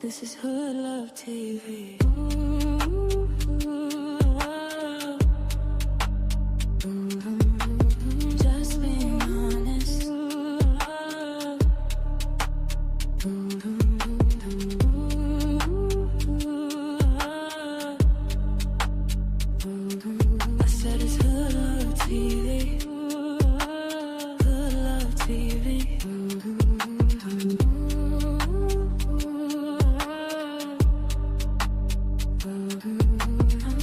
This is Hood Love TV. Just being honest. I said it's Hood Love TV. Hood Love TV.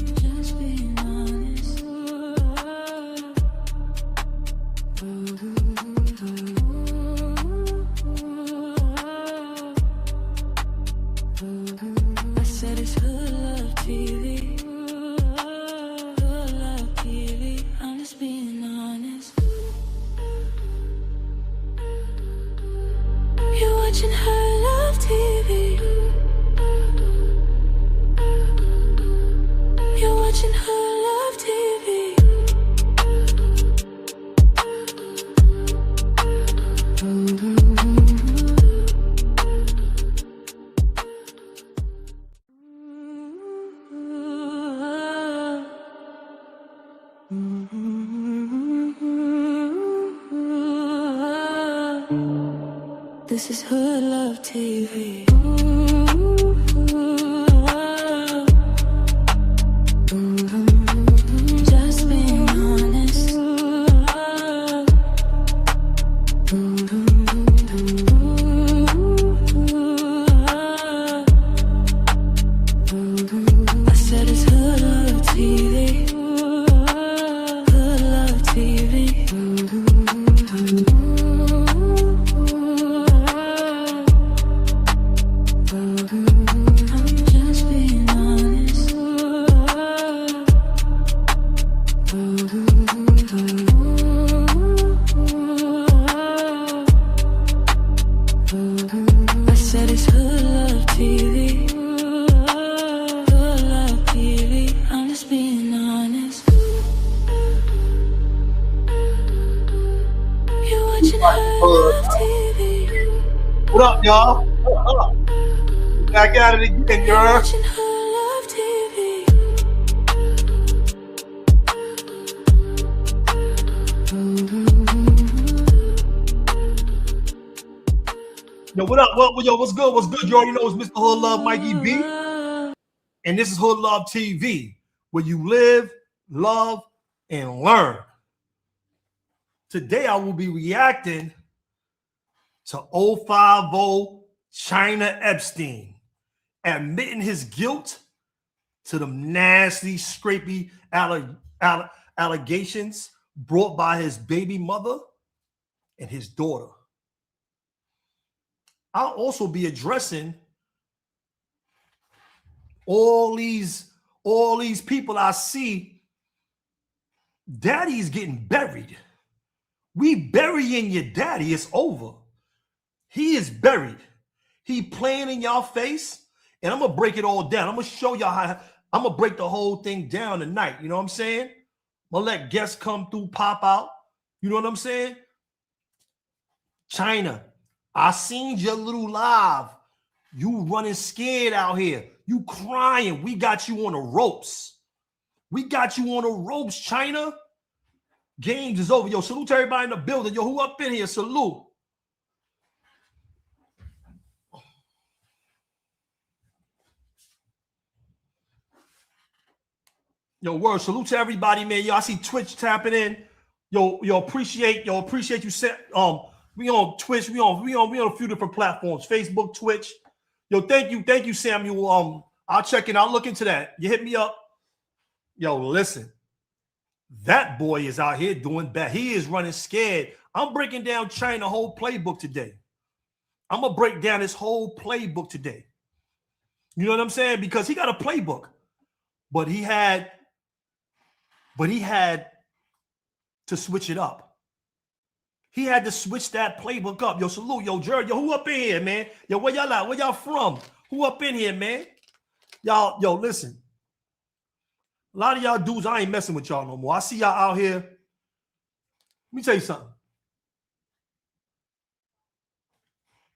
I'm just being honest. I said it's Hood Love TV. Hood Love TV. I'm just being honest. You're watching Hood Love TV. You're watching Hood Love TV. This is Hood Love TV. Just being honest. I said it's Hood Love TV. Hood Love TV. I'm just being honest. I said it's Hood Love TV. Hood Love TV. I'm just being honest. You're watching Hood Love TV. What up, y'all? What up? Back at it again, You're y'all. watching Hood Love TV. Yo, what up? Yo, what's good? What's good? You already know it's Mr. Hood Love, Mikey B. And this is Hood Love TV, where you live, love, and learn. Today, I will be reacting to 050 Chyna Epstein, admitting his guilt to the nasty, scrappy allegations brought by his baby mother and his daughter. I'll also be addressing all these people I see. Daddy's getting buried. We burying your daddy. It's over. He is buried. He playing in y'all face, and I'm gonna break it all down. I'm gonna show y'all how I'm gonna break the whole thing down tonight. You know what I'm saying? I'm gonna let guests come through, pop out. You know what I'm saying? Chyna, I seen your little live. You running scared out here. You crying. We got you on the ropes. We got you on the ropes, Chyna. Games is over. Yo, salute to everybody in the building. Yo, who up in here? Salute. Yo, word. Salute to everybody, man. Yo, I see Twitch tapping in. Yo, appreciate you. We on Twitch. We on a few different platforms. Facebook, Twitch. Yo, thank you, Samuel. I'll check in. I'll look into that. You hit me up. Yo, listen. That boy is out here doing bad. He is running scared. I'm breaking down Chyna whole playbook today. I'm gonna break down his whole playbook today. You know what I'm saying? Because he got a playbook, but he had to switch it up. He had to switch that playbook up. Yo, salute. Yo, Jared. Yo, who up in here, man? Yo, where y'all at? Where y'all from? Who up in here, man? Y'all, yo, listen. A lot of y'all dudes, I ain't messing with y'all no more. I see y'all out here. Let me tell you something.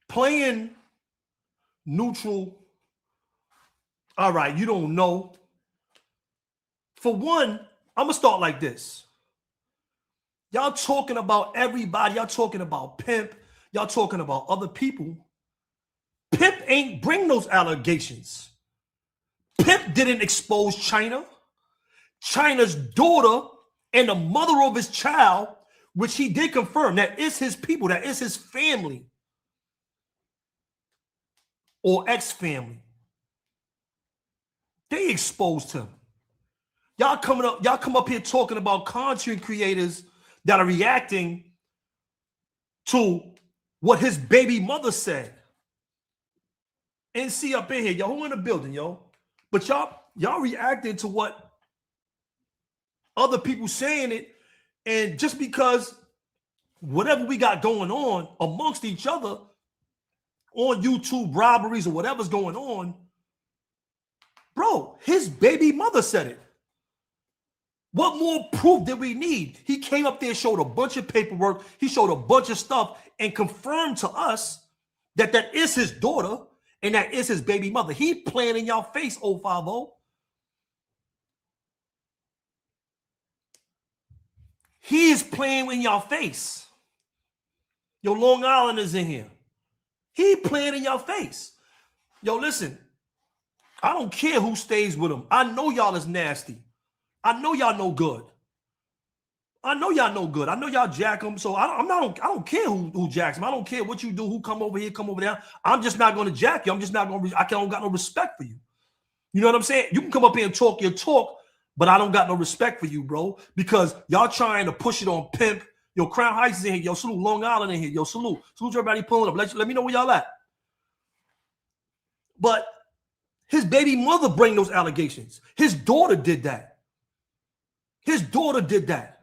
Playing neutral All right, you don't know. For one, I'm going to start like this. Y'all talking about everybody. Y'all talking about Pimp. Y'all talking about other people. Pimp ain't bring those allegations. Pimp didn't expose Chyna. Chyna's daughter and the mother of his child, which he did confirm, that is his people, that is his family or ex-family. They exposed him. Y'all come up here talking about content creators that are reacting to what his baby mother said. And see up in here, yo, who in the building, yo? But y'all reacting to what other people saying it, and just because whatever we got going on amongst each other on YouTube, robberies or whatever's going on, bro, his baby mother said it. What more proof did we need? He came up there, showed a bunch of paperwork, he showed a bunch of stuff, and confirmed to us that that is his daughter and that is his baby mother. He playing in y'all face, 050. He is playing in y'all face. Yo, Long Islanders in here. He playing in y'all face. Yo, listen, I don't care who stays with him. I know y'all is nasty. I know y'all no good. I know y'all no good. I know y'all jack him. So I don't care who jacks him. I don't care what you do, who come over here, come over there. I'm just not going to jack you. I'm just not going to, I don't got no respect for you. You know what I'm saying? You can come up here and talk your talk, but I don't got no respect for you, bro, because y'all trying to push it on Pimp. Yo, Crown Heights is in here. Yo, salute Long Island in here. Yo, salute. Salute everybody pulling up. Let me know where y'all at. But his baby mother bring those allegations. His daughter did that. His daughter did that.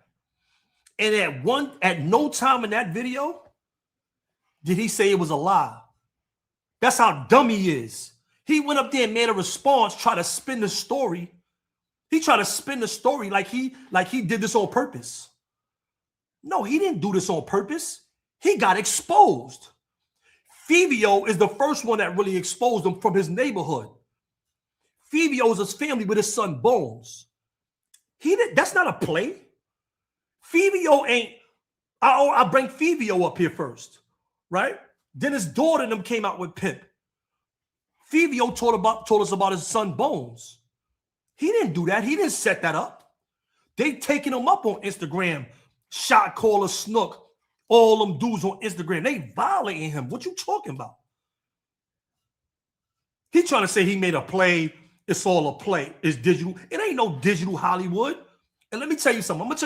And at no time in that video did he say it was a lie. That's how dumb he is. He went up there and made a response, try to spin the story. He tried to spin the story like he did this on purpose. No, he didn't do this on purpose. He got exposed. Fivio is the first one that really exposed him from his neighborhood. Fivio is his family with his son Bones. That's not a play. Fivio ain't. I bring Fivio up here first, right? Then his daughter and them came out with Pimp. Fivio told us about his son Bones. He didn't do that. He didn't set that up. They taking him up on Instagram. Shot caller Snook. All them dudes on Instagram. They violating him. What you talking about? He trying to say he made a play. It's all a play. It's digital. It ain't no digital Hollywood. And let me tell you something. I'm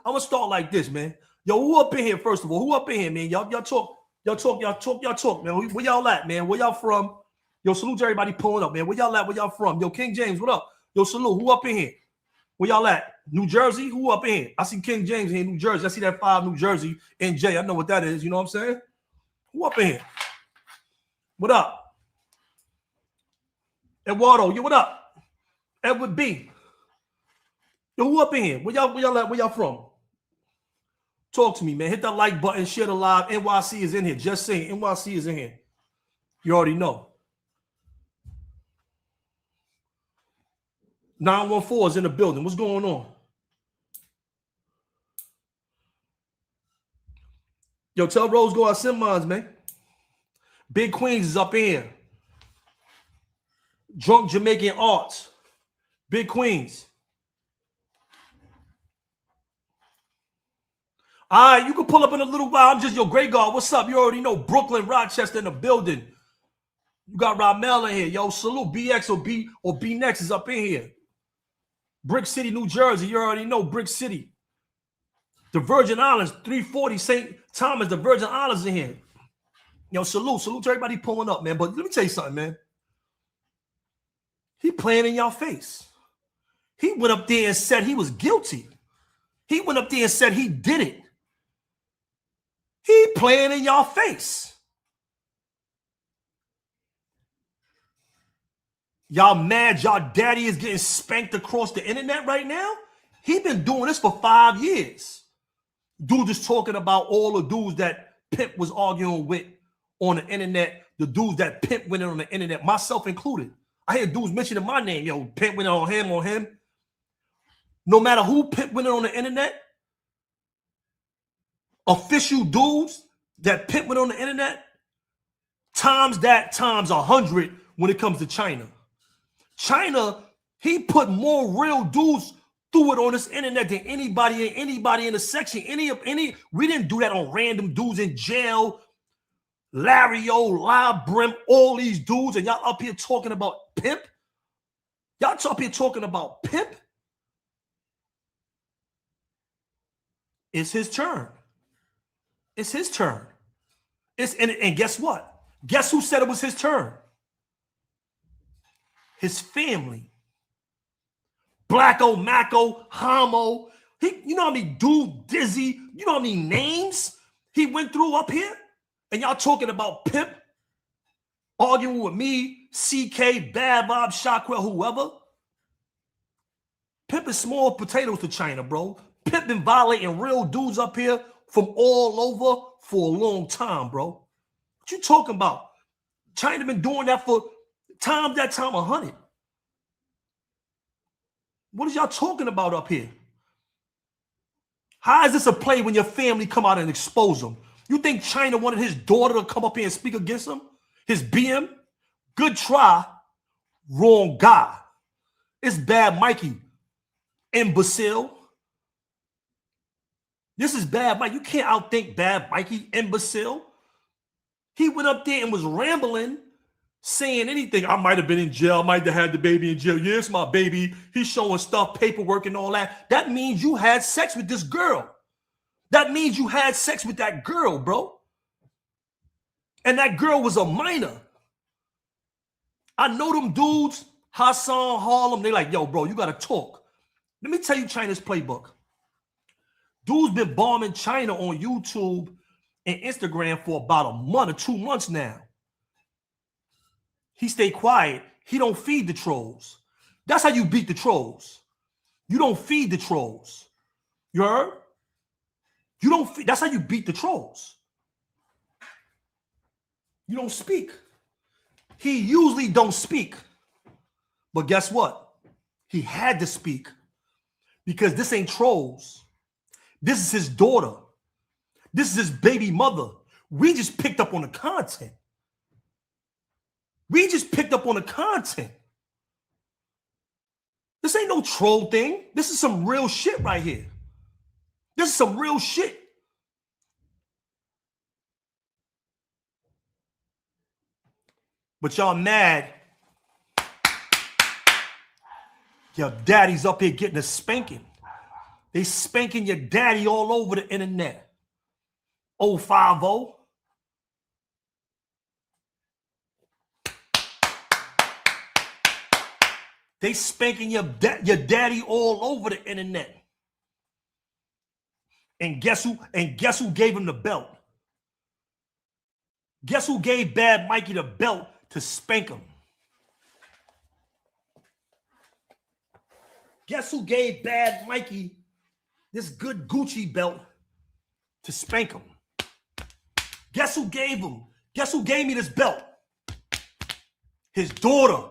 gonna start like this, man. Yo, who up in here, first of all? Who up in here, man? Y'all talk, man. Where y'all at, man? Where y'all from? Yo, salute to everybody pulling up, man. Where y'all at? Where y'all from? Yo, King James, what up? Yo, salute. Who up in here? Where y'all at? New Jersey? Who up in here? I see King James here in New Jersey. I see that 5 New Jersey NJ. I know what that is. You know what I'm saying? Who up in here? What up? Eduardo, yo, what up? Edward B. Yo, who up in here? Where y'all at? Where y'all from? Talk to me, man. Hit that like button, share the live. NYC is in here. Just saying, NYC is in here. You already know. 914 is in the building. What's going on? Yo, tell Rose go out send mines, man. Big Queens is up in here. Drunk Jamaican Arts. Big Queens. All right, you can pull up in a little while. I'm just your Grey Guard. What's up? You already know Brooklyn, Rochester in the building. You got Ramel in here. Yo, salute BX or B Next is up in here. Brick City, New Jersey. You already know Brick City. The Virgin Islands, 340 St. Thomas, the Virgin Islands in here. Yo, salute to everybody pulling up, man. But let me tell you something, man. He playing in y'all face. He went up there and said he was guilty. He went up there and said he did it. He playing in y'all face. Y'all mad y'all daddy is getting spanked across the internet right now? He been doing this for 5 years. Dude just talking about all the dudes that Pimp was arguing with on the internet, the dudes that Pimp went in on the internet, myself included. I hear dudes mentioning my name. Yo, pimp went on him. No matter who pimp went on the internet, official dudes that pimp went on the internet, times 100 when it comes to Chyna. Chyna, he put more real dudes through it on this internet than anybody in the section. We didn't do that on random dudes in jail. Larry O, Live Brim, all these dudes, and y'all up here talking about pimp? Y'all up here talking about pimp? It's his turn. It's his turn. And guess what? Guess who said it was his turn? His family. Blacko, Macko, Homo. You know how many dude, Dizzy, you know how many names he went through up here? And y'all talking about pimp? Arguing with me, CK, Bad Bob, Shockwell, whoever? Pimp is small potatoes to Chyna, bro. Pimp been violating real dudes up here from all over for a long time, bro. What you talking about? Chyna been doing that for time 100. What is y'all talking about up here? How is this a play when your family come out and expose them? You think Chyna wanted his daughter to come up here and speak against him? His BM? Good try. Wrong guy. It's Bad Mikey. Imbecile. This is Bad Mike. You can't outthink Bad Mikey. Imbecile. He went up there and was rambling, saying anything. I might have been in jail. I might have had the baby in jail. Yeah, it's my baby. He's showing stuff, paperwork and all that. That means you had sex with this girl. That means you had sex with that girl, bro. And that girl was a minor. I know them dudes, Hassan, Harlem, they like, yo, bro, you got to talk. Let me tell you Chyna's playbook. Dude's been bombing Chyna on YouTube and Instagram for about a month or 2 months now. He stay quiet. He don't feed the trolls. That's how you beat the trolls. You don't feed the trolls. You heard? You don't feed. That's how you beat the trolls. You don't speak. He usually don't speak. But guess what? He had to speak because this ain't trolls. This is his daughter. This is his baby mother. We just picked up on the content. We just picked up on the content. This ain't no troll thing. This is some real shit right here. This is some real shit. But y'all mad. Your daddy's up here getting a spanking. They spanking your daddy all over the internet. 050. They spanking your daddy all over the internet. And guess who gave him the belt? Guess who gave Bad Mikey the belt to spank him? Guess who gave Bad Mikey this good Gucci belt to spank him? Guess who gave him? Guess who gave me this belt? His daughter.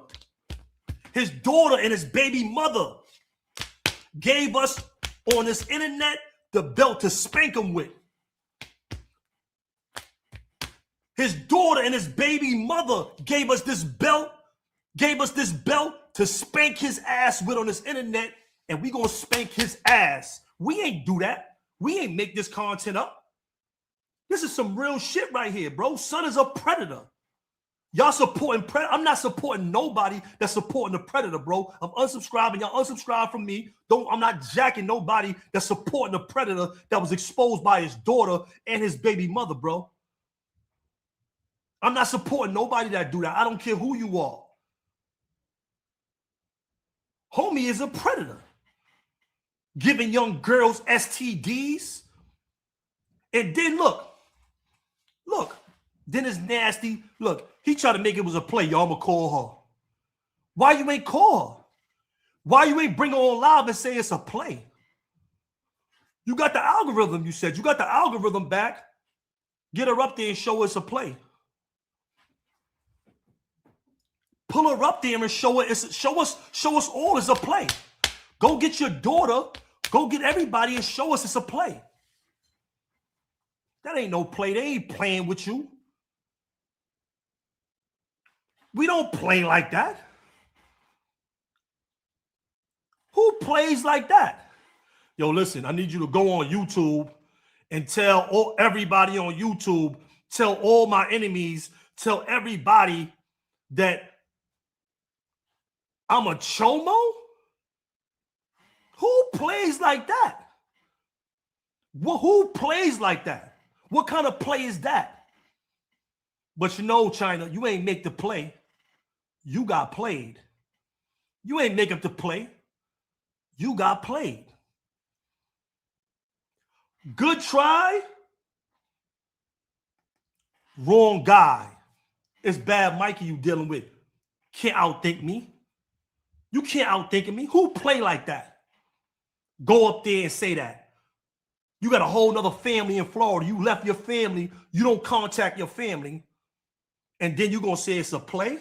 His daughter and his baby mother gave us on this internet the belt to spank him with. His daughter and his baby mother gave us this belt to spank his ass with on this internet, and we gonna spank his ass. We ain't do that. We ain't make this content up. This is some real shit right here, bro. Son is a predator. Y'all supporting predator. I'm not supporting nobody that's supporting the predator, bro. I'm unsubscribing. Y'all unsubscribe from me. I'm not jacking nobody that's supporting the predator that was exposed by his daughter and his baby mother, bro. I'm not supporting nobody that do that. I don't care who you are. Homie is a predator. Giving young girls STDs. And then look. Then it's nasty. Look, he tried to make it was a play. Y'all, I'm going to call her. Why you ain't call her? Why you ain't bring her on live and say it's a play? You got the algorithm, you said. You got the algorithm back. Get her up there and show us a play. Put pull her up there and show us all it's a play. Go get your daughter, go get everybody and show us it's a play. That ain't no play. They ain't playing with you. We don't play like that. Who plays like that? Yo, listen, I need you to go on YouTube and tell everybody on YouTube, tell all my enemies, tell everybody that I'm a chomo? Who plays like that? Well, who plays like that? What kind of play is that? But you know, Chyna, you ain't make the play. You got played. You ain't make up the play. You got played. Good try. Wrong guy. It's bad Mikey you dealing with. Can't outthink me. You can't outthink me. Who play like that? Go up there and say that. You got a whole nother family in Florida. You left your family. You don't contact your family. And then you're going to say it's a play?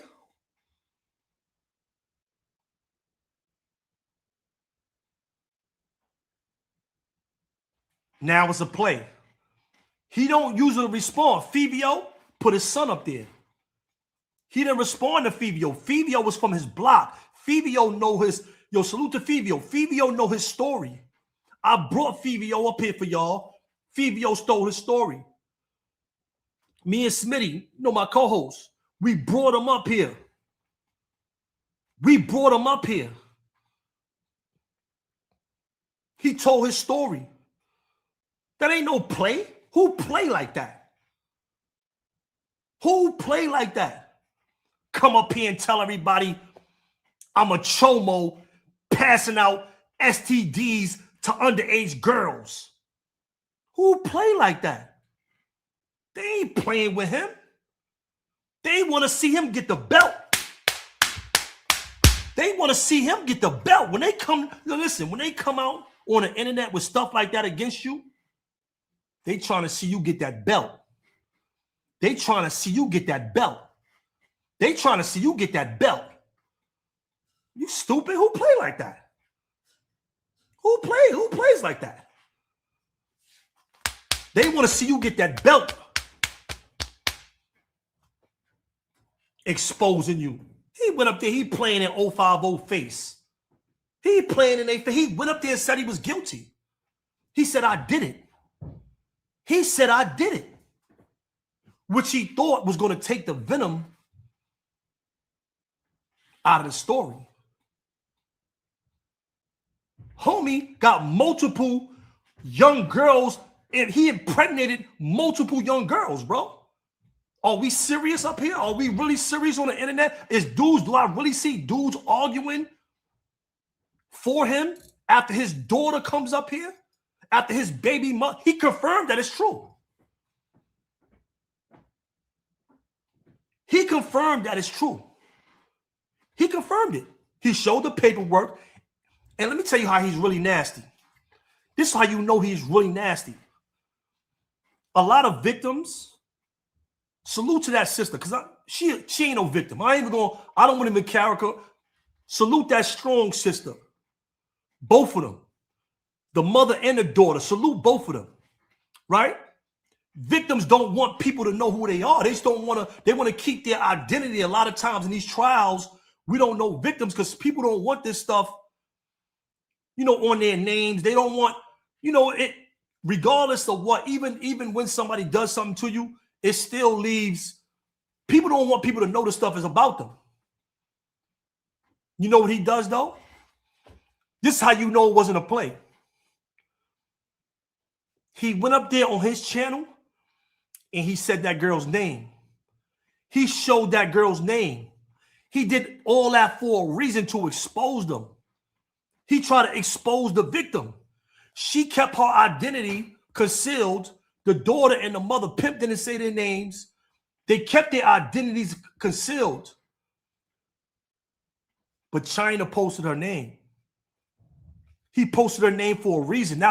Now it's a play. He don't usually respond. Fivio put his son up there. He didn't respond to Fivio. Fivio was from his block. Fivio know his, yo, salute to Fivio. Fivio know his story. I brought Fivio up here for y'all. Fivio stole his story. Me and Smitty, you know, my co-host, we brought him up here. We brought him up here. He told his story. That ain't no play. Who play like that? Who play like that? Come up here and tell everybody I'm a chomo passing out STDs to underage girls. Who play like that? They ain't playing with him. They want to see him get the belt. They want to see him get the belt. When they come, listen, when they come out on the internet with stuff like that against you, they trying to see you get that belt. They trying to see you get that belt. They trying to see you get that belt. You stupid. Who play like that? Who plays like that? They want to see you get that belt. Exposing you. He went up there, he playing in 050 face. He playing in a face. He went up there and said he was guilty. He said, I did it. He said, I did it. Which he thought was going to take the venom out of the story. Homie got multiple young girls and he impregnated multiple young girls, bro. Are we serious up here? Are we really serious on the internet? Do I really see dudes arguing for him after his daughter comes up here? After his baby mother? He confirmed that it's true. He confirmed that it's true. He confirmed it. He showed the paperwork. And let me tell you how he's really nasty. This is how you know he's really nasty. A lot of victims, salute to that sister, because she ain't no victim. I don't want him in character. Salute that strong sister. Both of them. The mother and the daughter. Salute both of them. Right? Victims don't want people to know who they are. They just don't want to, they want to keep their identity. A lot of times in these trials, we don't know victims because people don't want this stuff, you know, on their names. They don't want, you know, it, regardless of what, even when somebody does something to you, it still leaves, people don't want people to know the stuff is about them. You know what he does though? This is how you know it wasn't a play. He went up there on his channel and he said that girl's name. He showed that girl's name. He did all that for a reason to expose them. He tried to expose the victim. She kept her identity concealed. The daughter and the mother pimped didn't say their names. They kept their identities concealed. But Chyna posted her name. He posted her name for a reason. He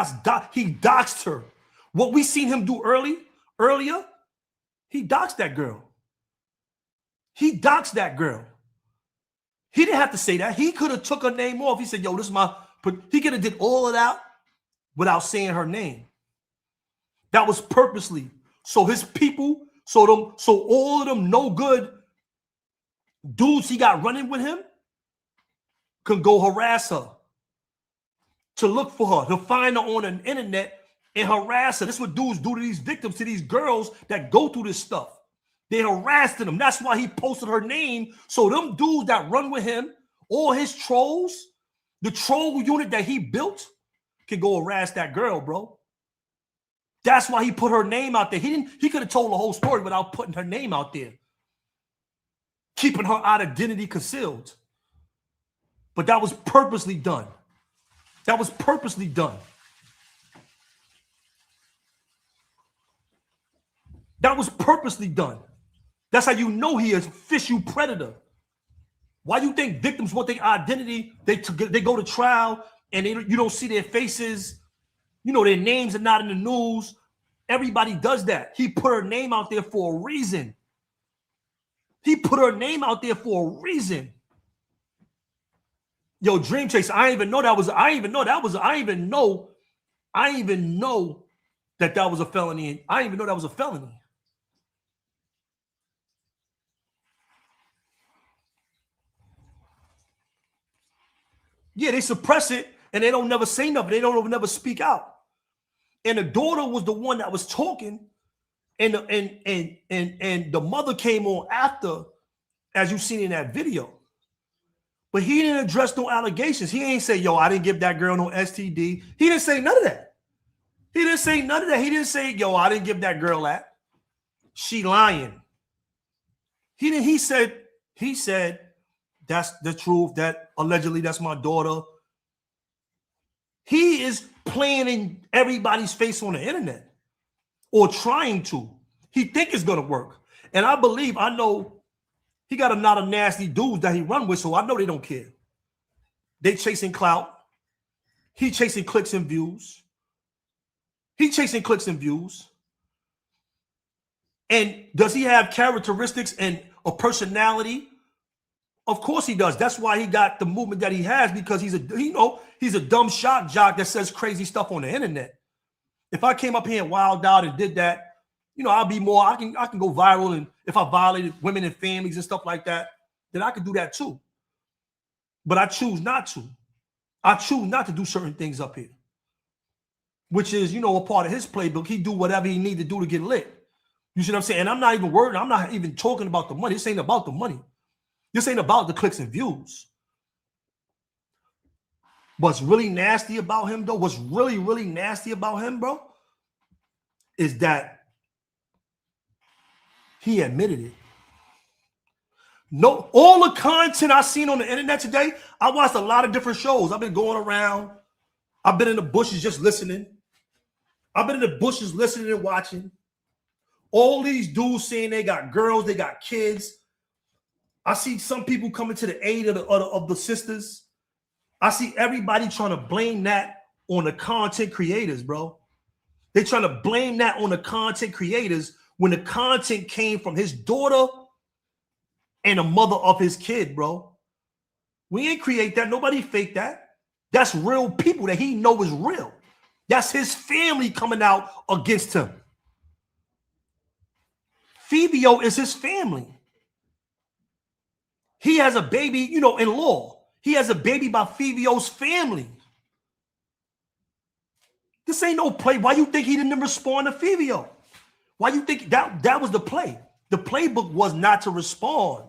doxed her. What we seen him do earlier, he doxed that girl. He doxed that girl. He didn't have to say that. He could have took her name off. He said, yo, this is my, but he could have did all of that without saying her name. That was purposely. So his people, so all of them no good dudes he got running with him can go harass her, to look for her, to find her on the internet and harass her. This is what dudes do to these victims, to these girls that go through this stuff. They harassed them. That's why he posted her name. So them dudes that run with him, all his trolls, the troll unit that he built, can go harass that girl, bro. That's why he put her name out there. He could have told the whole story without putting her name out there, keeping her identity concealed. But that was purposely done. That was purposely done. That was purposely done. That's how you know he is a fish-you predator. Why you think victims want their identity? They go to trial and you don't see their faces. You know, their names are not in the news. Everybody does that. He put her name out there for a reason. He put her name out there for a reason. Yo, Dream Chase, I didn't even know that was a felony. I didn't even know that was a felony. Yeah, they suppress it and they don't never say nothing. They don't never speak out. And the daughter was the one that was talking, and the mother came on after, as you've seen in that video. But he didn't address no allegations. He ain't say, yo, I didn't give that girl no STD. He didn't say none of that. He didn't say none of that. He didn't say, yo, I didn't give that girl that. She lying. He said, that's the truth, that allegedly that's my daughter. He is playing in everybody's face on the internet, or trying to. He think it's gonna work. And I know he got a lot of nasty dudes that he run with, so I know they don't care. They chasing clout. He chasing clicks and views. And does he have characteristics and a personality? Of course he does. That's why he got the movement that he has, because he's a dumb shock jock that says crazy stuff on the internet. If I came up here and wild out and did that, I'll be more, I can go viral, and if I violated women and families and stuff like that, then I could do that too. But I choose not to. I choose not to do certain things up here, which is, a part of his playbook. He do whatever he need to do to get lit. You see what I'm saying? And I'm not even worried. I'm not even talking about the money. This ain't about the money. This ain't about the clicks and views. What's really nasty about him, though, what's really, really nasty about him, bro, is that he admitted it. No, all the content I seen on the internet today, I watched a lot of different shows. I've been going around. I've been in the bushes just listening. I've been in the bushes listening and watching. All these dudes saying they got girls, they got kids. I see some people coming to the aid of the sisters. I see everybody trying to blame that on the content creators, bro. They're trying to blame that on the content creators when the content came from his daughter and the mother of his kid, bro. We ain't create that. Nobody faked that. That's real people that he know is real. That's his family coming out against him. Fivio is his family. He has a baby, in law. He has a baby by Fivio's family. This ain't no play. Why you think he didn't respond to Fivio? Why you think that was the play? The playbook was not to respond.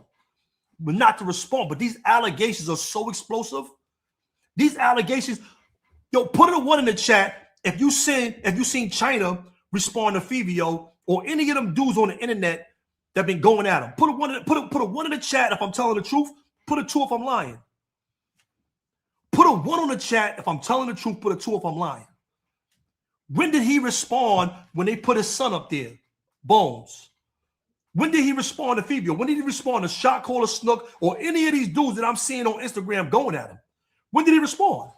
But these allegations are so explosive. These allegations, put a one in the chat if you seen Chyna respond to Fivio or any of them dudes on the internet that been going at him. Put a one in the chat if I'm telling the truth. Put a two if I'm lying. Put a one on the chat if I'm telling the truth. Put a two if I'm lying. When did he respond when they put his son up there? Bones. When did he respond to Fivio? When did he respond to Shot Caller Snook or any of these dudes that I'm seeing on Instagram going at him? When did he respond?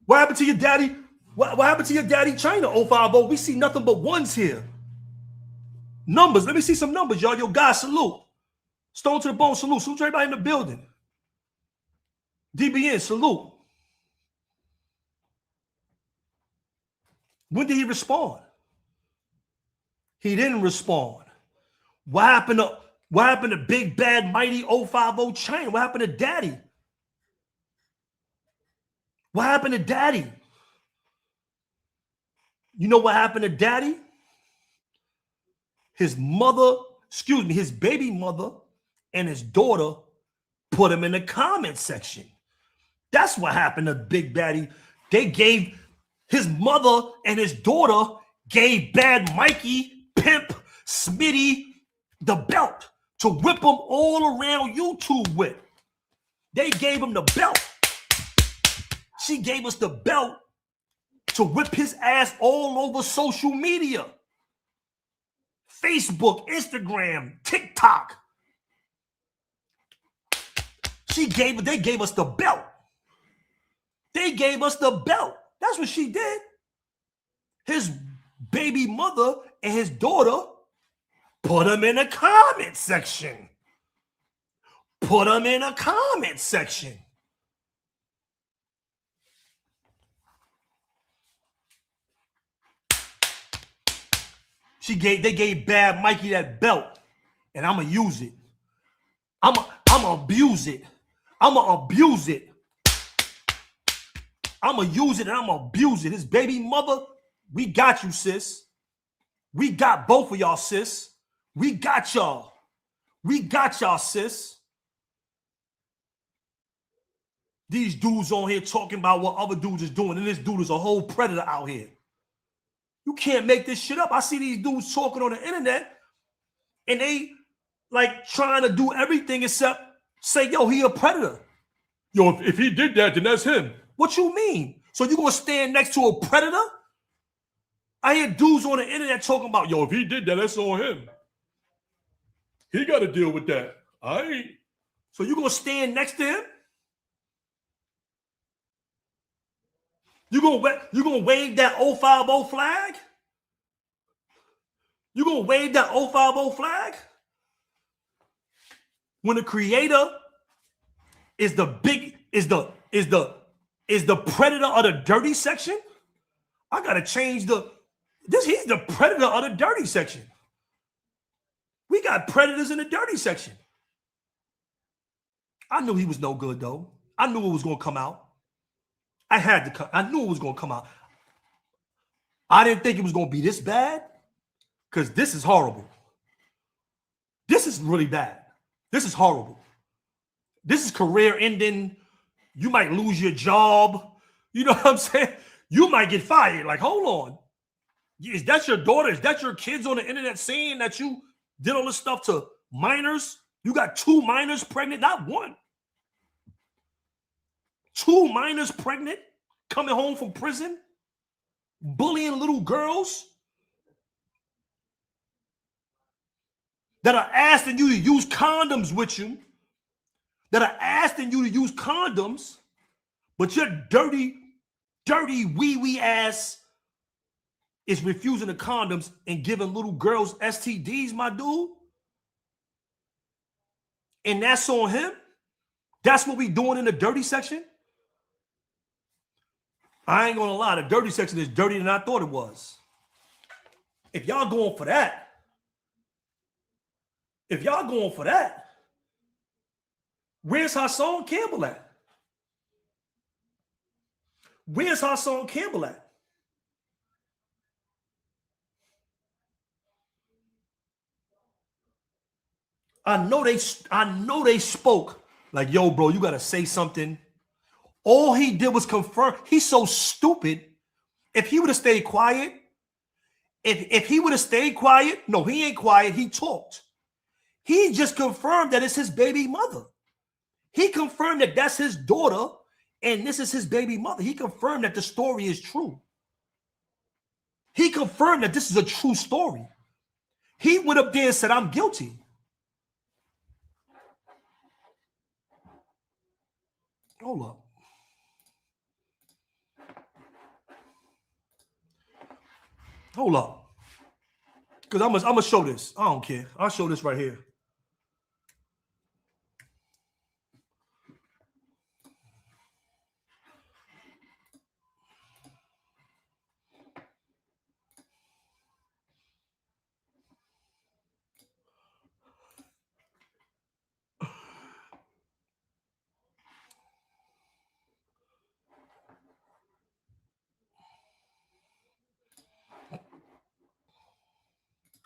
What happened to your daddy? What happened to your daddy, Chyna 050? We see nothing but ones here. Numbers. Let me see some numbers, y'all. Yo, guys, salute. Stone to the bone, salute. Salute to everybody in the building. DBN, salute. When did he respond? He didn't respond. What happened to big bad mighty 050 Chyna? What happened to Daddy? What happened to Daddy? You know what happened to Daddy? His baby mother and his daughter put him in the comment section. That's what happened to Big Daddy. They gave his mother and his daughter gave Bad Mikey, Pimp, Smitty the belt to whip him all around YouTube with. They gave him the belt. She gave us the belt to whip his ass all over social media. Facebook, Instagram, TikTok. They gave us the belt. They gave us the belt. That's what she did. His baby mother and his daughter put him in a comment section. Put him in a comment section. They gave Bad Mikey that belt, and I'ma use it. I'ma abuse it. I'ma abuse it. I'ma use it and I'ma abuse it. His baby mother, we got you, sis. We got both of y'all, sis. We got y'all. We got y'all, sis. These dudes on here talking about what other dudes is doing, and this dude is a whole predator out here. You can't make this shit up. I see these dudes talking on the internet, and they like trying to do everything except say, yo, he a predator. Yo, if he did that, then that's him. What you mean? So you gonna stand next to a predator? I hear dudes on the internet talking about, yo, if he did that, that's on him. He got to deal with that. I ain't. So you gonna stand next to him? You gonna wave that 050 flag? You gonna wave that 050 flag? When the creator is the predator of the dirty section, I gotta change he's the predator of the dirty section. We got predators in the dirty section. I knew he was no good though. I knew it was gonna come out. I knew it was gonna come out. I didn't think it was gonna be this bad, because this is horrible. This is really bad. This is horrible. This is career ending. You might lose your job. You know what I'm saying? You might get fired. Like, hold on. Is that your daughter? Is that your kids on the internet saying that you did all this stuff to minors? You got 2 minors pregnant, not 1. 2 minors pregnant, coming home from prison, bullying little girls that are asking you to use condoms with you, that are asking you to use condoms, but your dirty wee ass is refusing the condoms and giving little girls STDs, my dude. And that's on him. That's what we doing in the dirty section. I ain't gonna lie, the dirty section is dirtier than I thought it was. If y'all going for that, where's Hassan Campbell at? Where's Hassan Campbell at? I know they spoke like, yo, bro, you gotta say something. All he did was confirm. He's so stupid. If he would have stayed quiet, no, he ain't quiet. He talked. He just confirmed that it's his baby mother. He confirmed that that's his daughter and this is his baby mother. He confirmed that the story is true. He confirmed that this is a true story. He went up there and said, I'm guilty. Hold up. Hold up. Because I'm gonna show this. I don't care. I'll show this right here.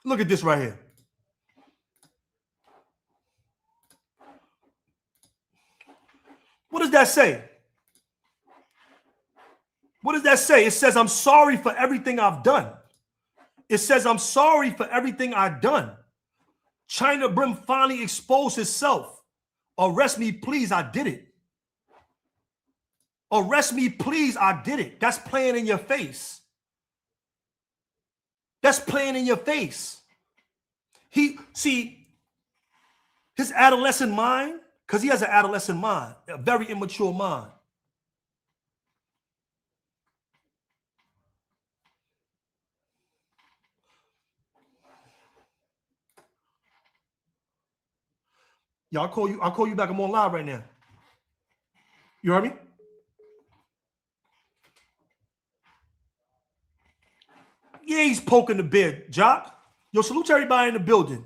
Look at this right here. What does that say? What does that say? It says, I'm sorry for everything I've done. It says, I'm sorry for everything I've done. Chyna Brim finally exposed himself. Arrest me, please, I did it. Arrest me, please, I did it. That's playing in your face. That's playing in your face. See, his adolescent mind, because he has an adolescent mind, a very immature mind. Yeah, I'll call you back. I'm on live right now. You heard me? Yeah, he's poking the bear, Jock. Yo, salute to everybody in the building.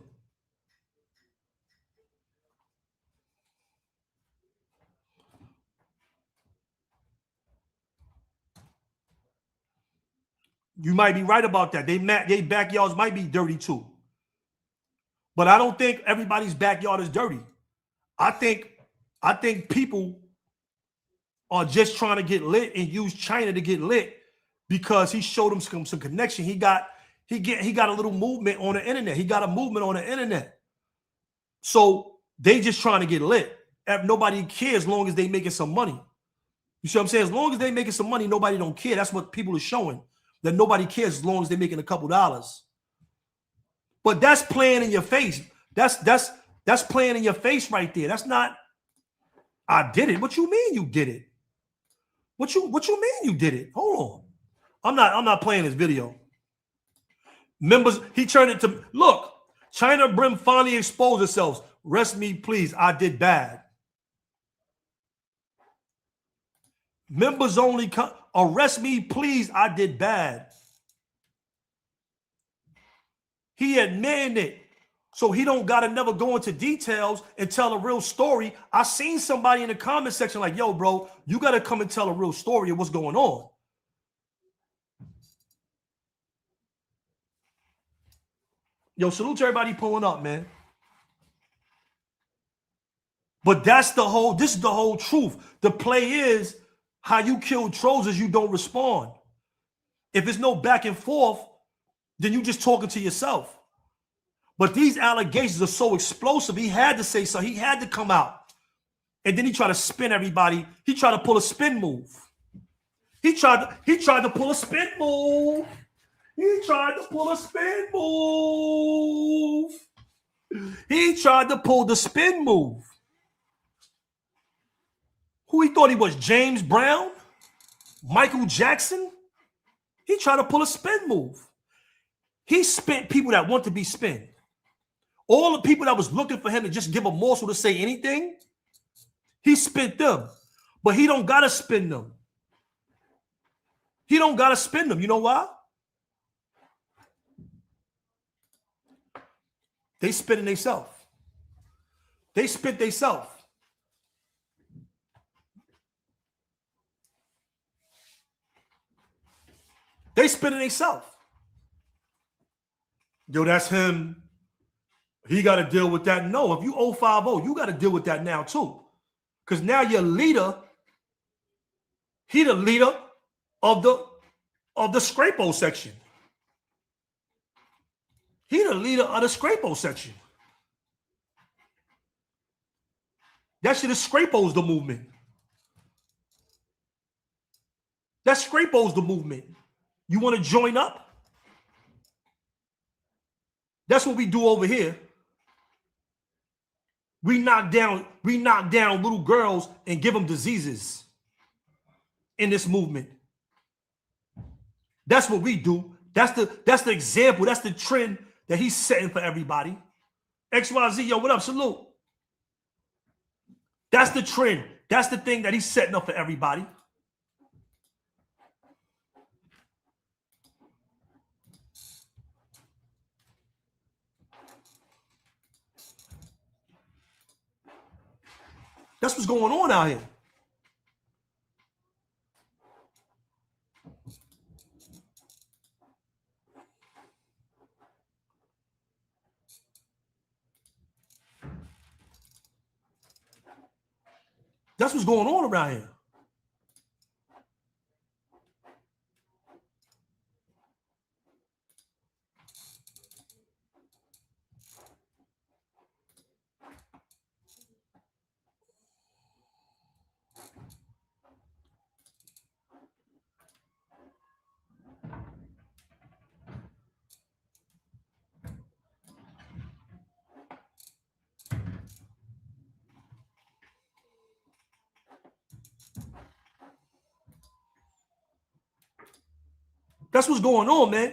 You might be right about that. They backyards might be dirty too. But I don't think everybody's backyard is dirty. I think people are just trying to get lit and use Chyna to get lit because he showed them some connection. He got a little movement on the internet. He got a movement on the internet. So they just trying to get lit. Nobody cares as long as they making some money. You see what I'm saying? As long as they making some money, nobody don't care. That's what people are showing. That nobody cares as long as they're making a couple dollars. But that's playing in your face. That's playing in your face right there. That's not, I did it. What you mean you did it? What you mean you did it? Hold on. I'm not playing this video. Members, he turned it to, look, Chyna Brim finally exposed herself. Rest me, please. I did bad. Members only come. Arrest me, please. I did bad. He admitted it. So he don't got to never go into details and tell a real story. I seen somebody in the comment section like, yo, bro, you got to come and tell a real story of what's going on. Yo, salute to everybody pulling up, man. But this is the whole truth. The play is how you kill trolls is you don't respond. If there's no back and forth, then you just talking to yourself. But these allegations are so explosive. He had to say so. He had to come out. And then he tried to spin everybody. He tried to pull a spin move. He tried to pull a spin move. He tried to pull a spin move. He tried to pull the spin move. Who he thought he was? James Brown? Michael Jackson? He tried to pull a spin move. He spent people that want to be spun. All the people that was looking for him to just give a morsel to say anything, he spent them. But he don't got to spin them. He don't got to spin them. You know why? They spinning themselves. They spit themselves. They spinning themselves. Yo, that's him. He got to deal with that. No, if you 050, you got to deal with that now too. Because now your leader, he the leader of the Scrapo section. He the leader of the Scrapo section. That shit is Scrapo's the movement. That Scrapo's the movement. You want to join up? That's what we do over here. We knock down little girls and give them diseases in this movement. That's what we do. That's the example. That's the trend that he's setting for everybody. XYZ, yo, what up? Salute. That's the trend. That's the thing that he's setting up for everybody. That's what's going on out here. That's what's going on around here. That's what's going on, man.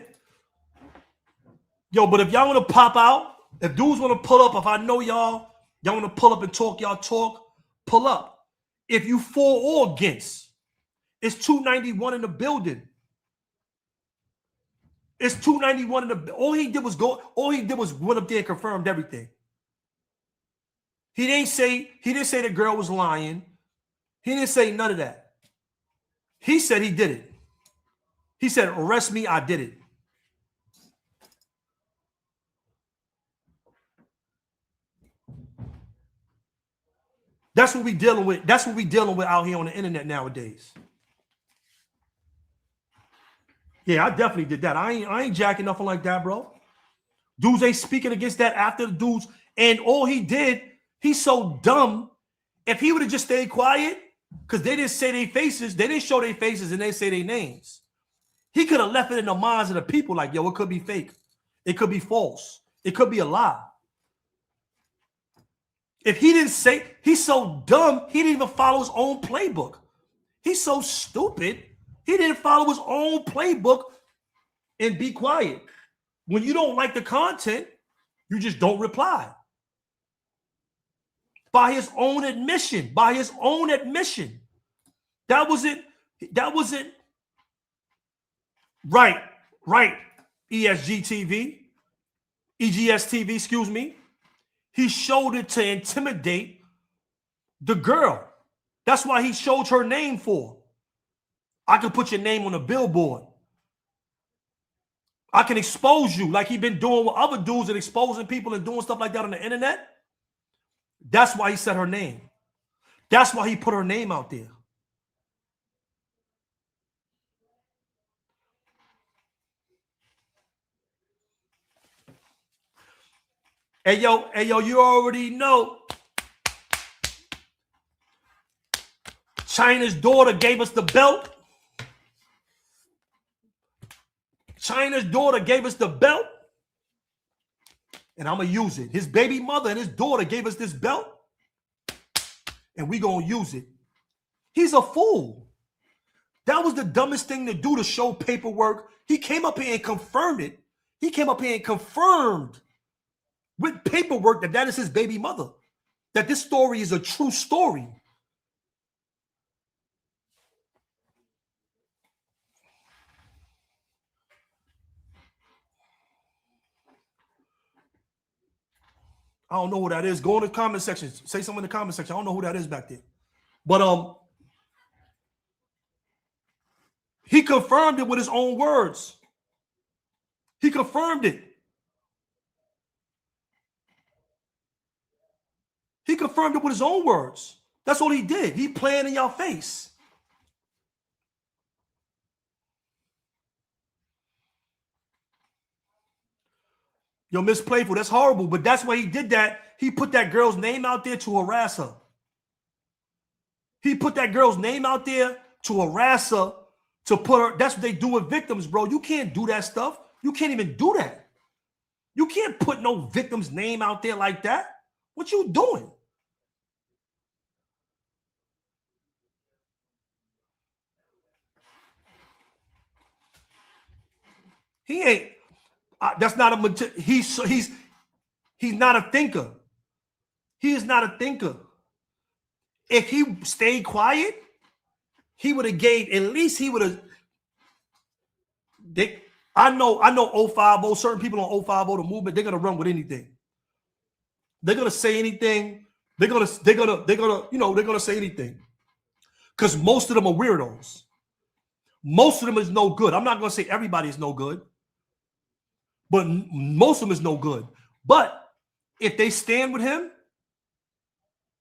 Yo, but if y'all want to pop out, if dudes want to pull up, if I know y'all want to pull up and talk, y'all talk, pull up. If you for or against, it's 291 in the building. It's 291 in the. All he did was went up there and confirmed everything. He didn't say the girl was lying. He didn't say none of that. He said he did it. He said, arrest me, I did it. That's what we dealing with. That's what we dealing with out here on the internet nowadays. Yeah, I definitely did that. I ain't jacking nothing like that, bro. Dudes ain't speaking against that after the dudes. And all he did, he's so dumb. If he would have just stayed quiet, because they didn't say their faces, they didn't show their faces and they say their names. He could have left it in the minds of the people like, yo, it could be fake. It could be false. It could be a lie. If he didn't say, he's so dumb, he didn't even follow his own playbook. He's so stupid, he didn't follow his own playbook and be quiet. When you don't like the content, you just don't reply. By his own admission, That wasn't right, EGS TV, excuse me. He showed it to intimidate the girl. That's why he showed her name for. I can put your name on a billboard. I can expose you like he been doing with other dudes and exposing people and doing stuff like that on the internet. That's why he said her name. That's why he put her name out there. Hey yo, you already know. Chyna's daughter gave us the belt. Chyna's daughter gave us the belt. And I'm going to use it. His baby mother and his daughter gave us this belt. And we going to use it. He's a fool. That was the dumbest thing to do, to show paperwork. He came up here and confirmed it. He came up here and confirmed with paperwork that is his baby mother. That this story is a true story. I don't know who that is. Go in the comment section. Say something in the comment section. I don't know who that is back there. But he confirmed it with his own words. He confirmed it. He confirmed it with his own words. That's all he did. He playing in your face. Yo, Miss Playful, that's horrible. But that's why he did that. He put that girl's name out there to harass her. He put that girl's name out there to harass her, to put her. That's what they do with victims, bro. You can't do that stuff. You can't even do that. You can't put no victim's name out there like that. What you doing? He ain't. That's not a. He's not a thinker. He is not a thinker. If he stayed quiet, he would have gave. At least he would have. I know 050. Certain people on 050, the movement, they're gonna run with anything. They're gonna say anything. They're gonna say anything. Because most of them are weirdos. Most of them is no good. I'm not gonna say everybody is no good. But most of them is no good. But if they stand with him,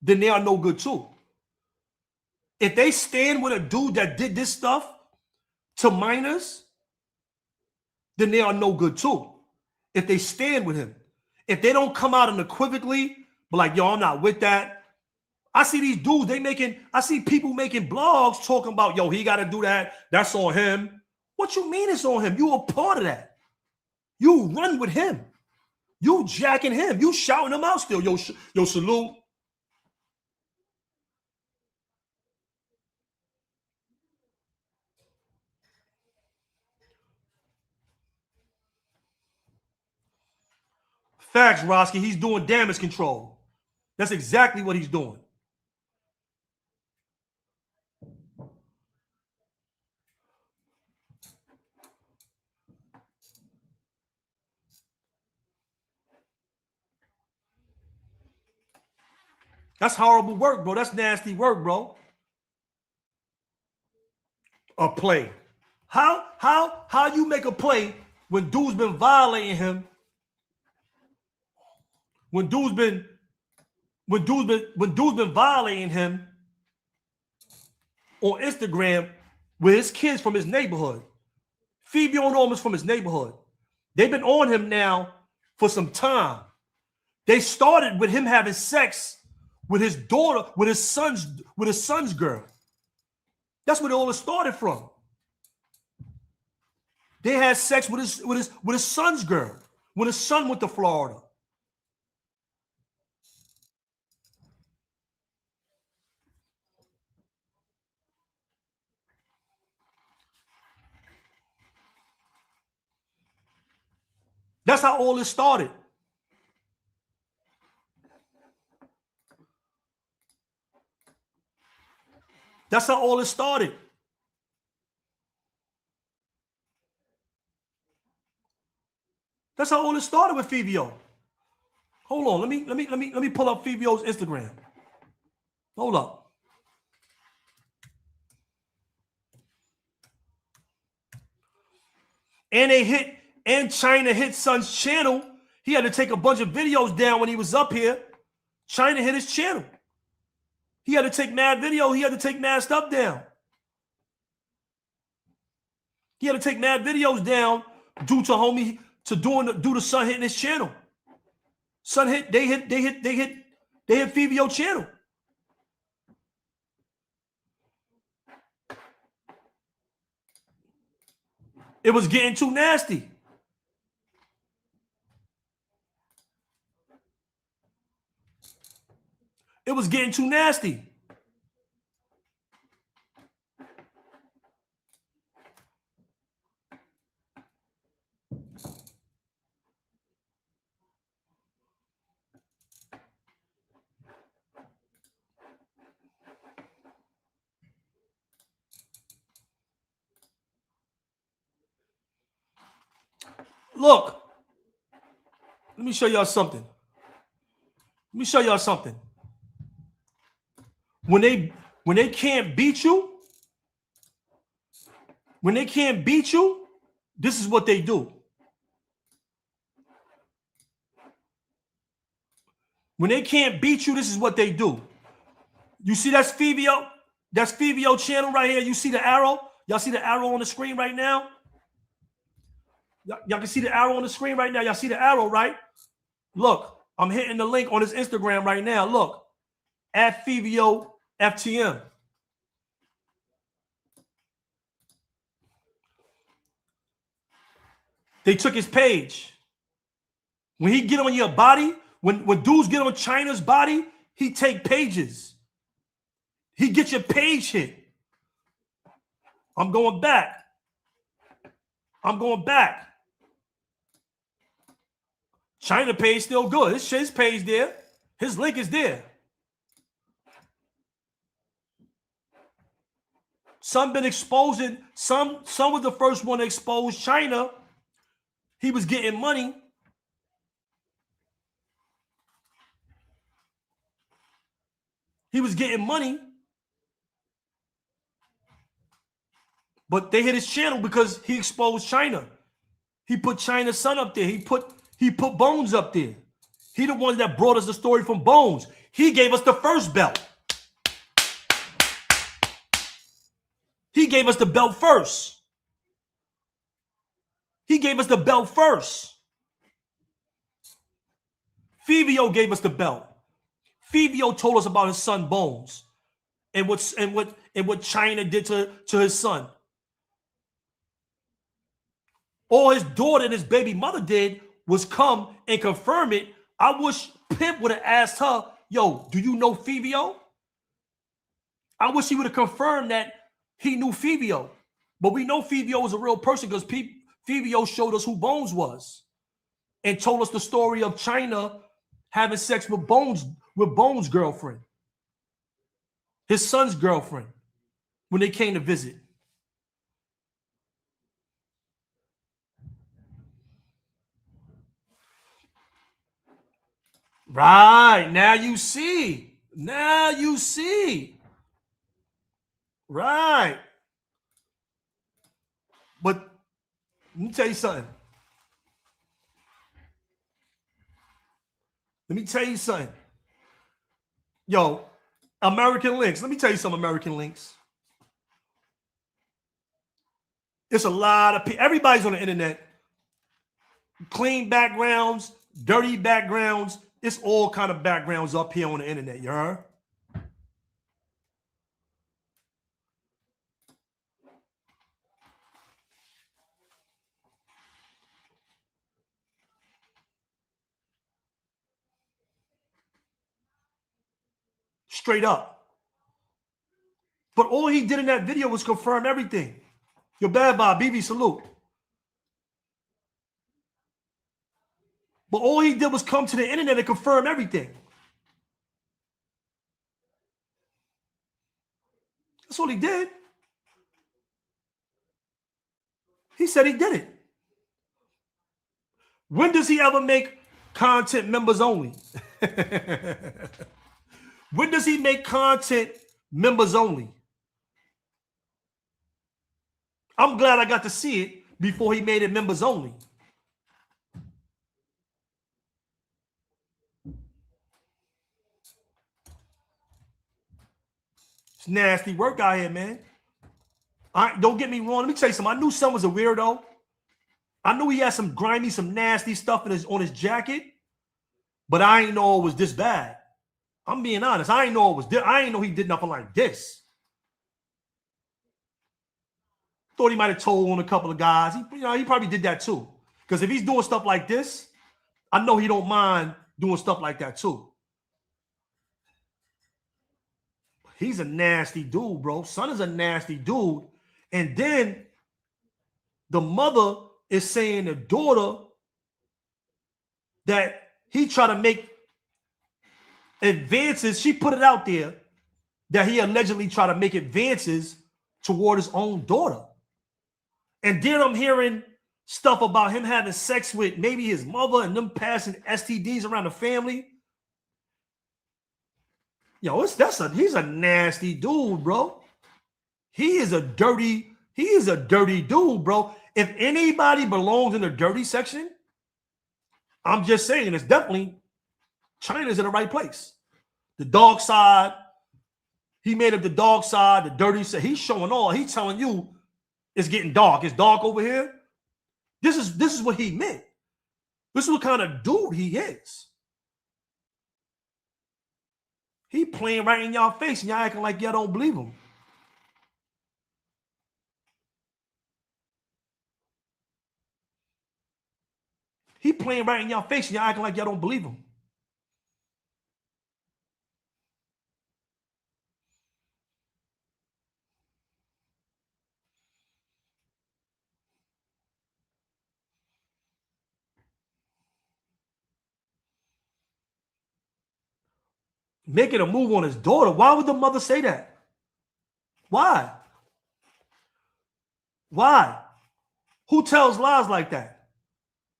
then they are no good too. If they stand with a dude that did this stuff to minors, then they are no good too. If they stand with him. If they don't come out unequivocally, but like, yo, I'm not with that. I see these dudes, I see people making blogs talking about, yo, he got to do that. That's on him. What you mean it's on him? You a part of that. You run with him. You jacking him. You shouting him out still. Yo, salute. Facts, Roski. He's doing damage control. That's exactly what he's doing. That's horrible work, bro. That's nasty work, bro. A play. How you make a play when dude's been violating him? When dude's been violating him on Instagram with his kids from his neighborhood. Fivio and Ormans from his neighborhood. They've been on him now for some time. They started with him having sex with his daughter, with his son's girl. That's where it all started from. They had sex with his son's girl when his son went to Florida. That's how all this started. That's how all this started. That's how all this started with Fivio. Hold on, let me pull up Fivio's Instagram. Hold up. And Chyna hit Son's channel. He had to take a bunch of videos down when he was up here. Chyna hit his channel. He had to take mad video. He had to take mad stuff down. He had to take mad videos down due to Son hitting his channel. Son hit Fivio channel. It was getting too nasty. It was getting too nasty. Look, let me show y'all something. When they can't beat you, this is what they do. When they can't beat you, this is what they do. You see that's Fivio? That's Fivio channel right here. You see the arrow? Y'all see the arrow on the screen right now? Y'all can see the arrow on the screen right now. Y'all see the arrow, right? Look, I'm hitting the link on his Instagram right now. Look, at Fivio FTM. They took his page. When he get on your body, when dudes get on Chyna's body, he take pages. He get your page hit. I'm going back. Chyna page still good. His page there. His link is there. Some been exposing. Some was the first one to expose Chyna. He was getting money. But they hit his channel because he exposed Chyna. He put Chyna's son up there. He put Bones up there. He the one that brought us the story from Bones. He gave us the first belt. gave us the belt first. He gave us the belt first. Fivio gave us the belt. Fivio told us about his son Bones and what Chyna did to his son. All his daughter and his baby mother did was come and confirm it. I wish Pimp would have asked her, yo, do you know Fivio? I wish he would have confirmed that he knew Fivio. But we know Fivio was a real person because Fivio showed us who Bones was and told us the story of Chyna having sex with Bones' girlfriend, his son's girlfriend, when they came to visit. Right. Now you see. Now you see. Right. But let me tell you something. Let me tell you something. Yo, American Links. Let me tell you some American Links. There's a lot of people. Everybody's on the internet. Clean backgrounds, dirty backgrounds. It's all kind of backgrounds up here on the internet, you heard? Straight up. But all he did in that video was confirm everything. You're bad, Bob. BB, salute. But all he did was come to the internet and confirm everything. That's all he did. He said he did it. When does he ever make content members only? When does he make content members only? I'm glad I got to see it before he made it members only. It's nasty work out here, man. Don't get me wrong. Let me tell you something. I knew son was a weirdo. I knew he had some grimy, some nasty stuff on his jacket, but I ain't know it was this bad. I'm being honest. I ain't know he did nothing like this. Thought he might have told on a couple of guys. He probably did that too. Because if he's doing stuff like this, I know he don't mind doing stuff like that too. He's a nasty dude, bro. Son is a nasty dude. And then the mother is saying the daughter that he tried to make advances. She put it out there that he allegedly tried to make advances toward his own daughter. And then I'm hearing stuff about him having sex with maybe his mother and them passing STDs around the family. Yo, he's a nasty dude, bro. He is a dirty dude, bro. If anybody belongs in the dirty section, I'm just saying it's definitely Chyna's in the right place. The dark side, he made up the dark side, the dirty side. He's showing all. He's telling you it's getting dark. It's dark over here. This is what he meant. This is what kind of dude he is. He playing right in y'all face and y'all acting like y'all don't believe him. He playing right in y'all face and y'all acting like y'all don't believe him. Making a move on his daughter. Why would the mother say that? Why? Why? Who tells lies like that?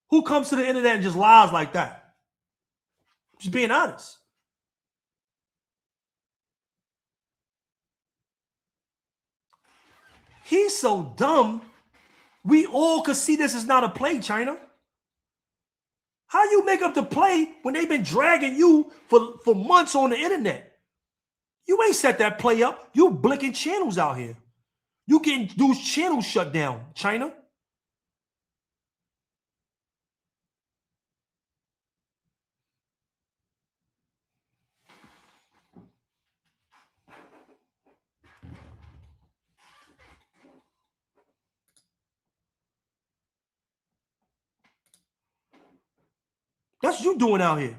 Who comes to the internet and just lies like that? Just being honest. He's so dumb. We all could see this is not a play, Chyna. How you make up the play when they've been dragging you for months on the internet? You ain't set that play up. You blinking channels out here. You getting dudes channels shut down, Chyna. That's what you doing out here.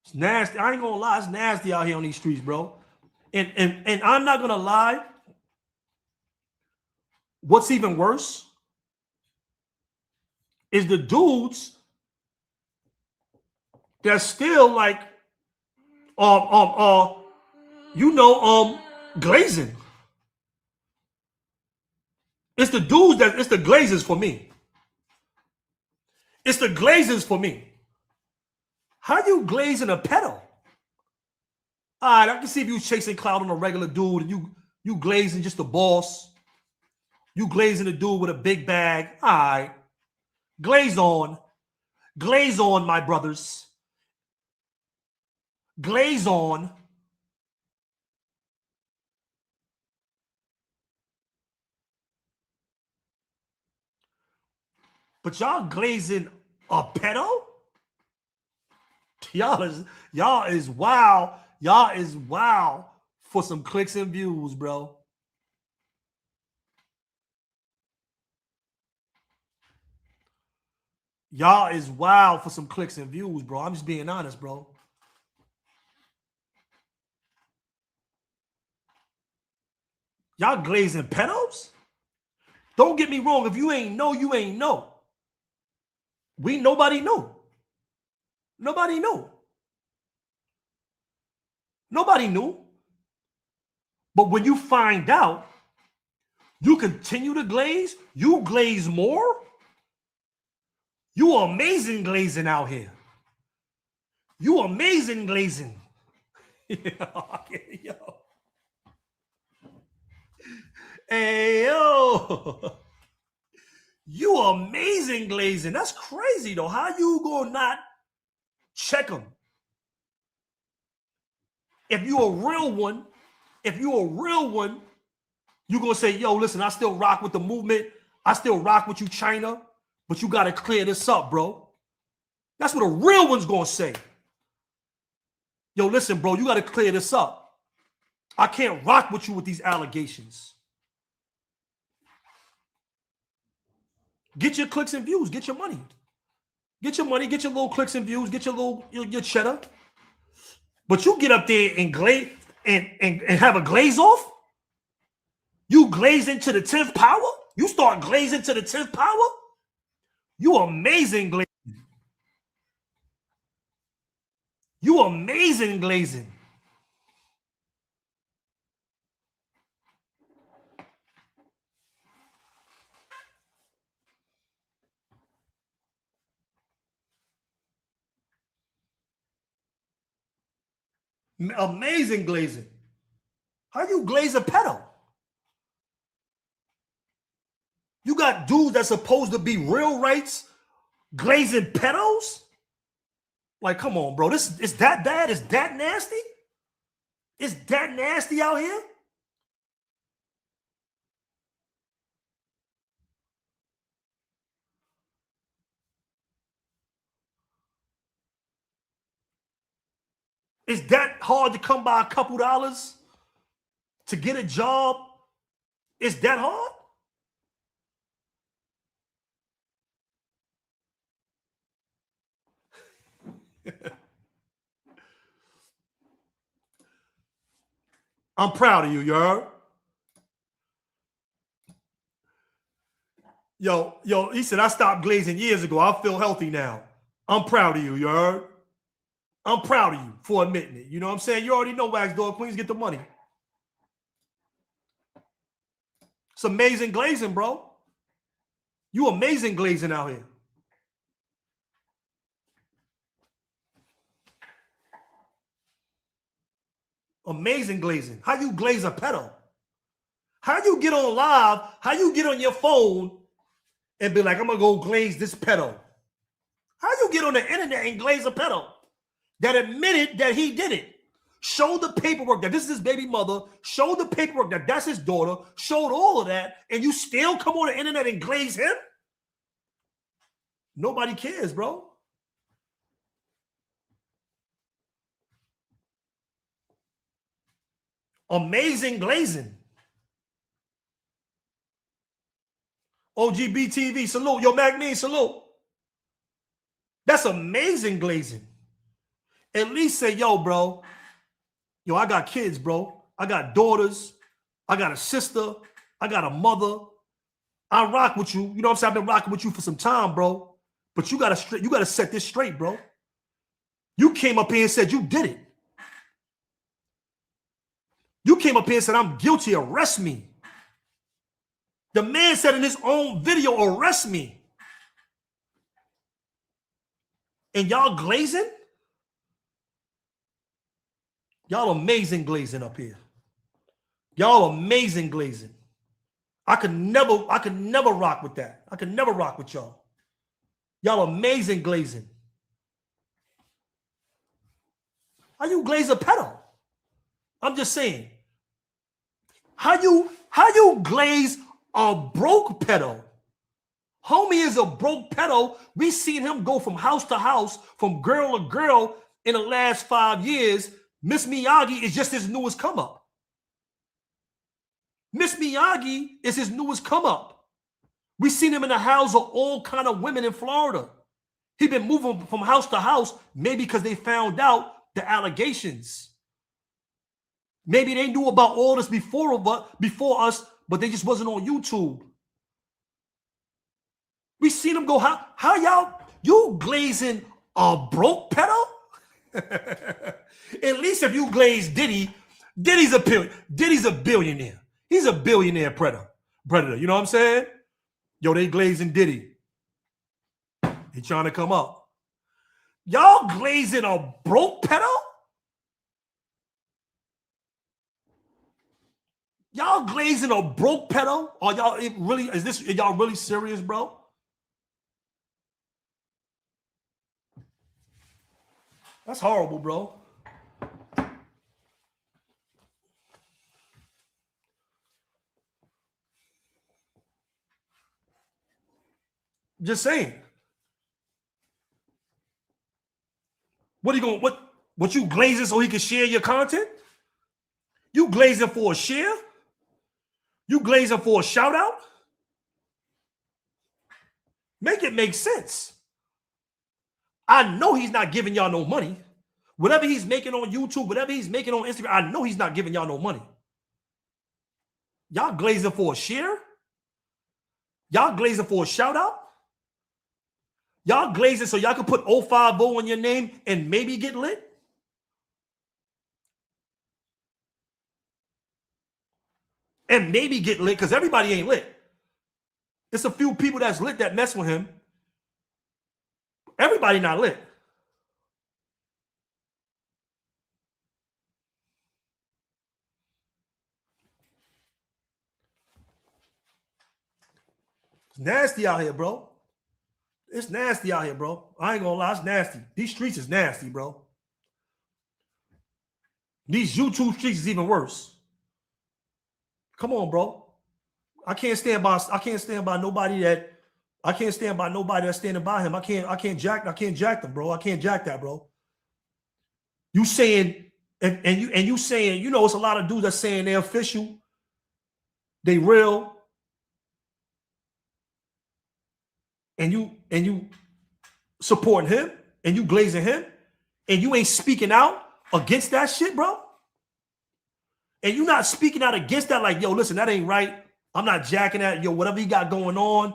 It's nasty. I ain't gonna lie, it's nasty out here on these streets, bro. And I'm not gonna lie. What's even worse is the dudes that's still like glazing. It's the dudes it's the glazers for me. It's the glazers for me. How you glazing a pedo? All right, I can see if you chasing Clout on a regular dude and you glazing just the boss. You glazing a dude with a big bag. All right. Glaze on. Glaze on, my brothers. Glaze on. But y'all glazing a pedo? Y'all is wild. Y'all is wild for some clicks and views, bro. Y'all is wild for some clicks and views, bro. I'm just being honest, bro. Y'all glazing pedos? Don't get me wrong. If you ain't know, you ain't know. Nobody know. Nobody knew. Nobody knew. But when you find out, you continue to glaze, you glaze more. You amazing glazing out here. You amazing glazing. Yo. Hey, yo. You amazing glazing. That's crazy, though. How you gonna not check them? If you a real one, you gonna say, yo, listen, I still rock with the movement. I still rock with you, Chyna, but you gotta clear this up, bro. That's what a real one's gonna say. Yo, listen, bro, you gotta clear this up. I can't rock with you with these allegations. Get your clicks and views, get your money. Get your money, get your little clicks and views, get your cheddar. But you get up there and glaze and have a glaze off? You glaze into the 10th power? You start glazing to the 10th power? You amazing glazing. You amazing glazing. Amazing glazing. How you glaze a pedo? You got dudes that's supposed to be real rights glazing pedos? Like, come on, bro. This is that bad? Is that nasty? Is that nasty out here? Is that hard to come by a couple dollars to get a job? Is that hard? I'm proud of you, you heard? Yo, he said, I stopped glazing years ago. I feel healthy now. I'm proud of you, you heard? I'm proud of you for admitting it. You know what I'm saying? You already know Wax Dog Queens get the money. It's amazing glazing, bro. You amazing glazing out here. Amazing glazing. How you glaze a pedo? How you get on live? How you get on your phone and be like, I'm gonna go glaze this pedo. How you get on the internet and glaze a pedo that admitted that he did it? Showed the paperwork that this is his baby mother, showed the paperwork that that's his daughter, showed all of that, and you still come on the internet and glaze him? Nobody cares, bro. Amazing glazing. OGBTV, salute. Yo, Magni, salute. That's amazing glazing. At least say, yo, bro, yo, I got kids, bro. I got daughters. I got a sister. I got a mother. I rock with you. You know what I'm saying? I've been rocking with you for some time, bro. But you gotta set this straight, bro. You came up here and said you did it. You came up here and said, I'm guilty, arrest me. The man said in his own video, arrest me. And y'all glazing? Y'all amazing glazing up here. Y'all amazing glazing. I could never rock with that. I could never rock with y'all. Y'all amazing glazing. How you glaze a pedo? I'm just saying. How you glaze a broke pedo? Homie is a broke pedo. We seen him go from house to house, from girl to girl in the last 5 years. Miss Miyagi is just his newest come up. Miss Miyagi is his newest come up. We seen him in the house of all kind of women in Florida. He been moving from house to house, maybe because they found out the allegations. Maybe they knew about all this before us, but they just wasn't on YouTube. We seen him go, how y'all, you glazing a broke pedo? At least if you glaze Diddy, Diddy's a billionaire. He's a billionaire predator. You know what I'm saying? Yo, they glazing Diddy. He trying to come up. Y'all glazing a broke pedo? Y'all glazing a broke pedo? Are y'all really, are y'all really serious, bro? That's horrible, bro. Just saying. What are you going, what you glazing so he can share your content? You glazing for a share? You glazing for a shout out? Make it make sense. I know he's not giving y'all no money. Whatever he's making on YouTube, whatever he's making on Instagram, I know he's not giving y'all no money. Y'all glazing for a share? Y'all glazing for a shout out? Y'all glazing so y'all can put 050 on your name and maybe get lit? And maybe get lit, because everybody ain't lit. It's a few people that's lit that mess with him. Everybody not lit. It's nasty out here, bro. It's nasty out here, bro. I ain't gonna lie, it's nasty. These streets is nasty, bro. These YouTube streets is even worse. Come on, bro. I can't stand by nobody that's standing by him. I can't jack them, bro. I can't jack that, bro. You saying and you saying, you know, it's a lot of dudes that saying they're official, they real, and you supporting him and you glazing him and you ain't speaking out against that shit, bro. And you not speaking out against that, like, yo, listen, that ain't right. I'm not jacking that. Yo, whatever he got going on.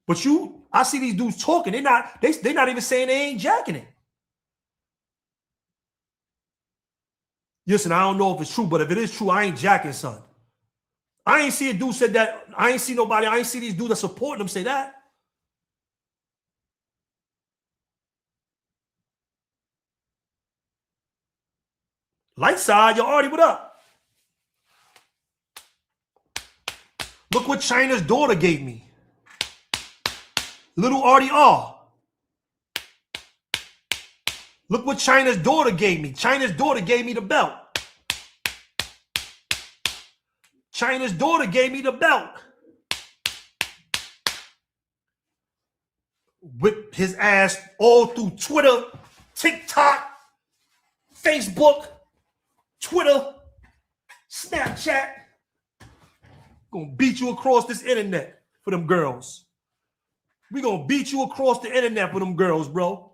But I see these dudes talking. They're not even saying they ain't jacking it. Listen, I don't know if it's true, but if it is true, I ain't jacking, son. I ain't see a dude said that. I ain't see these dudes that support them say that. Light side, yo, Artie, what up? Look what Chyna's daughter gave me. Little RDR. Look what Chyna's daughter gave me. Chyna's daughter gave me the belt. Chyna's daughter gave me the belt. Whipped his ass all through Twitter, TikTok, Facebook, Twitter, Snapchat. Gonna beat you across this internet for them girls. We gonna beat you across the internet for them girls, bro.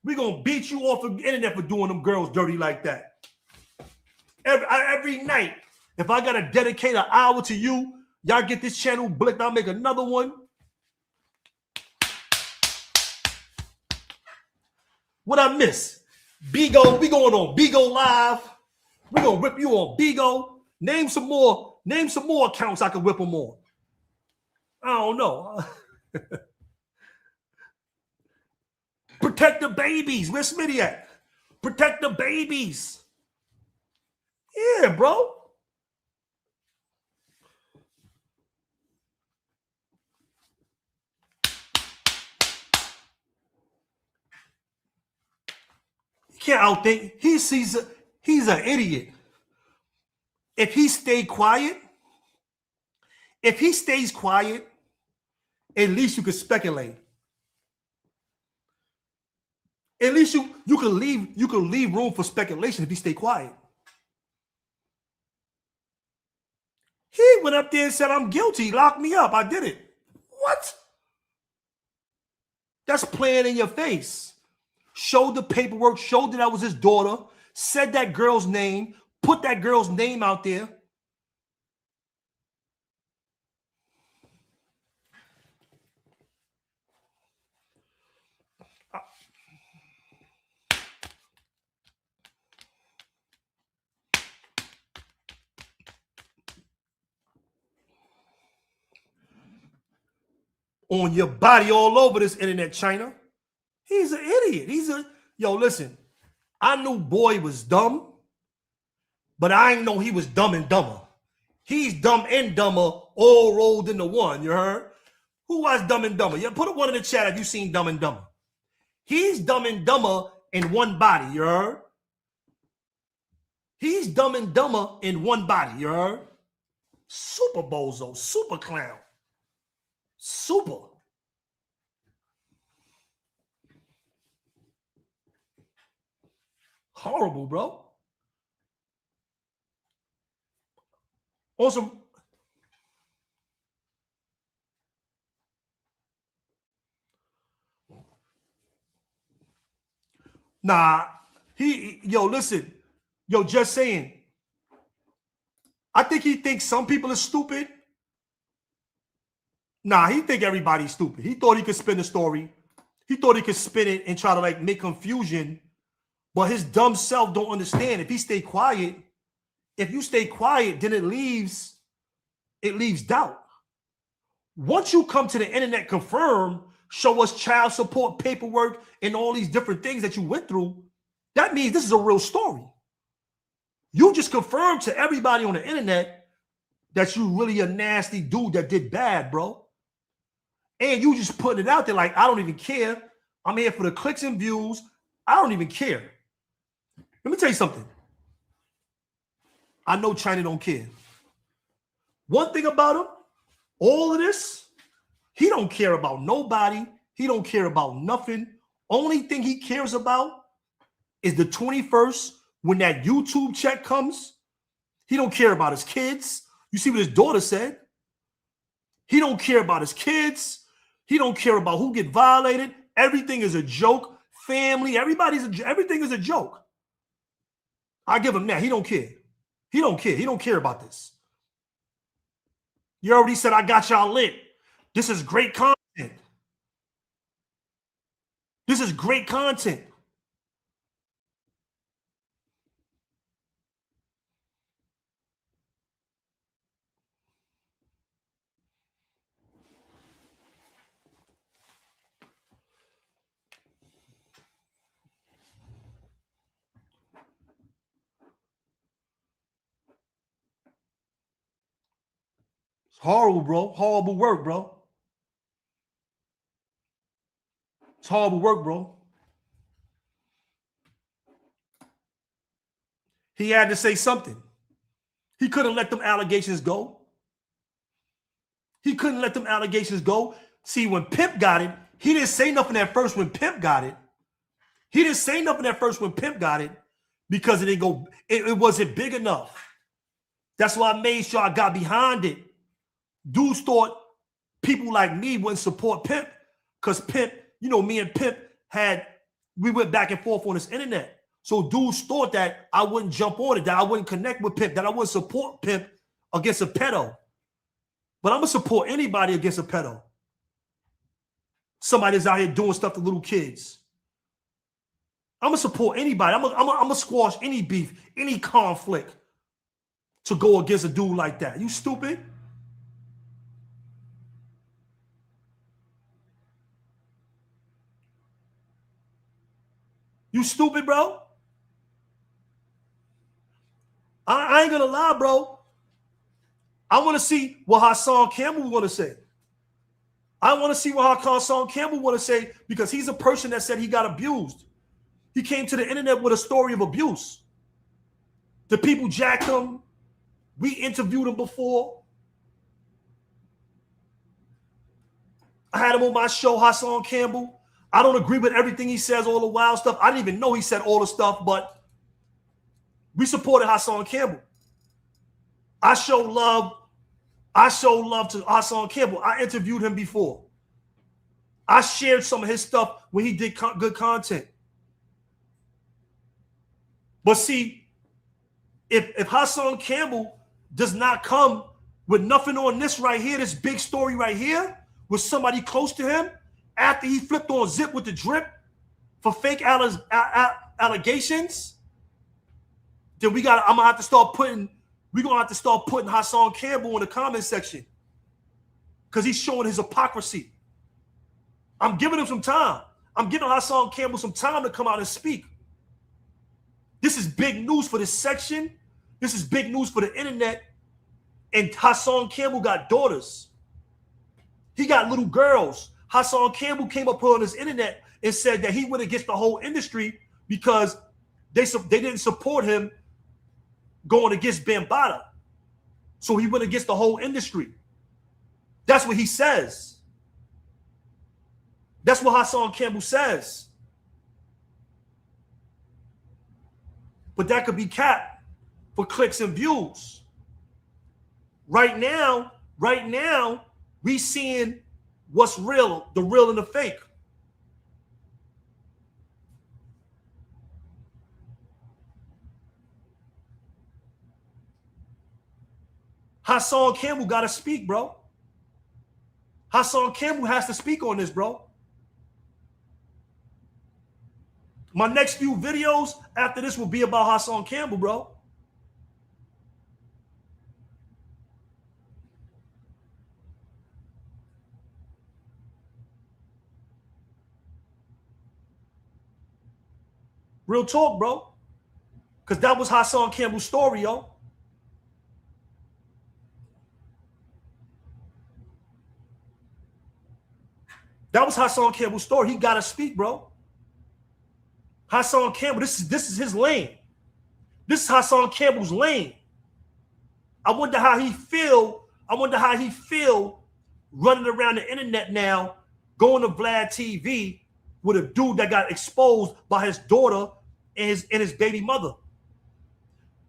We gonna beat you off the internet for doing them girls dirty like that. Every night, if I gotta dedicate an hour to you, y'all get this channel blicked, I'll make another one. What I miss? Bigo, we going on Bigo Live. We gonna whip you on Bigo. Name some more accounts I can whip them on. I don't know. Protect the babies. Where's Smitty at? Protect the babies. Yeah, bro. You can't outthink. He's an idiot. If he stays quiet, at least you can speculate. At least you can leave room for speculation if he stay quiet. He went up there and said, I'm guilty, lock me up. I did it. What? That's playing in your face. Showed the paperwork, showed that that was his daughter, said that girl's name, put that girl's name out there. On your body all over this internet, Chyna. He's an idiot. Yo, listen, I knew boy was dumb, but I ain't know he was dumb and dumber. He's dumb and dumber all rolled into one, you heard? Who was Dumb and Dumber? Yeah, put a one in the chat if you've seen Dumb and Dumber. He's Dumb and Dumber in one body, you heard? He's Dumb and Dumber in one body, you heard? Super bozo, super clown. Super. Horrible, bro. Awesome. Nah, listen. Yo, just saying. I think he thinks some people are stupid. Nah, he think everybody's stupid. He thought he could spin the story. He thought he could spin it and try to like make confusion. But his dumb self don't understand. If you stay quiet, then it leaves doubt. Once you come to the internet, confirm, show us child support paperwork and all these different things that you went through, that means this is a real story. You just confirmed to everybody on the internet that you really a nasty dude that did bad, bro. And you just putting it out there like, I don't even care. I'm here for the clicks and views. I don't even care. Let me tell you something. I know Chyna don't care. One thing about him, all of this, he don't care about nobody. He don't care about nothing. Only thing he cares about is the 21st when that YouTube check comes. He don't care about his kids. You see what his daughter said? He don't care about his kids. He don't care about who get violated. Everything is a joke. Family, everything is a joke. I give him that. He don't care. He don't care. He don't care about this. You already said I got y'all lit. This is great content. This is great content. It's horrible, bro. Horrible work, bro. horrible work, bro. He had to say something. He couldn't let them allegations go. He couldn't let them allegations go. See, when Pimp got it, he didn't say nothing at first when Pimp got it. He didn't say nothing at first when Pimp got it because it didn't go, it wasn't big enough. That's why I made sure I got behind it. Dudes thought people like me wouldn't support Pimp because Pimp, you know, me and Pimp we went back and forth on this internet. So dudes thought that I wouldn't jump on it, that I wouldn't connect with Pimp, that I wouldn't support Pimp against a pedo. But I'm going to support anybody against a pedo. Somebody that's out here doing stuff to little kids. I'm going to support anybody. I'm going to squash any beef, any conflict to go against a dude like that. You stupid? You stupid, bro? I ain't going to lie, bro. I want to see what Hassan Campbell want to say. I want to see what Hassan Campbell want to say because he's a person that said he got abused. He came to the internet with a story of abuse. The people jacked him. We interviewed him before. I had him on my show, Hassan Campbell. I don't agree with everything he says, all the wild stuff. I didn't even know he said all the stuff, but we supported Hassan Campbell. I show love to Hassan Campbell. I interviewed him before. I shared some of his stuff when he did good content. But see, if Hassan Campbell does not come with nothing on this right here, this big story right here, with somebody close to him, after he flipped on Zip with the drip for fake allegations, then we're gonna have to start putting Hassan Campbell in the comment section because he's showing his hypocrisy. I'm giving him some time. I'm giving Hassan Campbell some time to come out and speak. This is big news for this section. This is big news for the internet. And Hassan Campbell got daughters. He got little girls. Hassan Campbell came up here on his internet and said that he went against the whole industry because they didn't support him going against Bambaataa. So he went against the whole industry. That's what he says. That's what Hassan Campbell says. But that could be capped for clicks and views. Right now, we seeing what's real, the real and the fake. Hassan Campbell got to speak, bro. Hassan Campbell has to speak on this, bro. My next few videos after this will be about Hassan Campbell, bro. Real talk, bro. Because that was Hassan Campbell's story, yo. That was Hassan Campbell's story. He got to speak, bro. Hassan Campbell, this is his lane. This is Hassan Campbell's lane. I wonder how he feel. Running around the internet now, going to Vlad TV with a dude that got exposed by his daughter and his baby mother.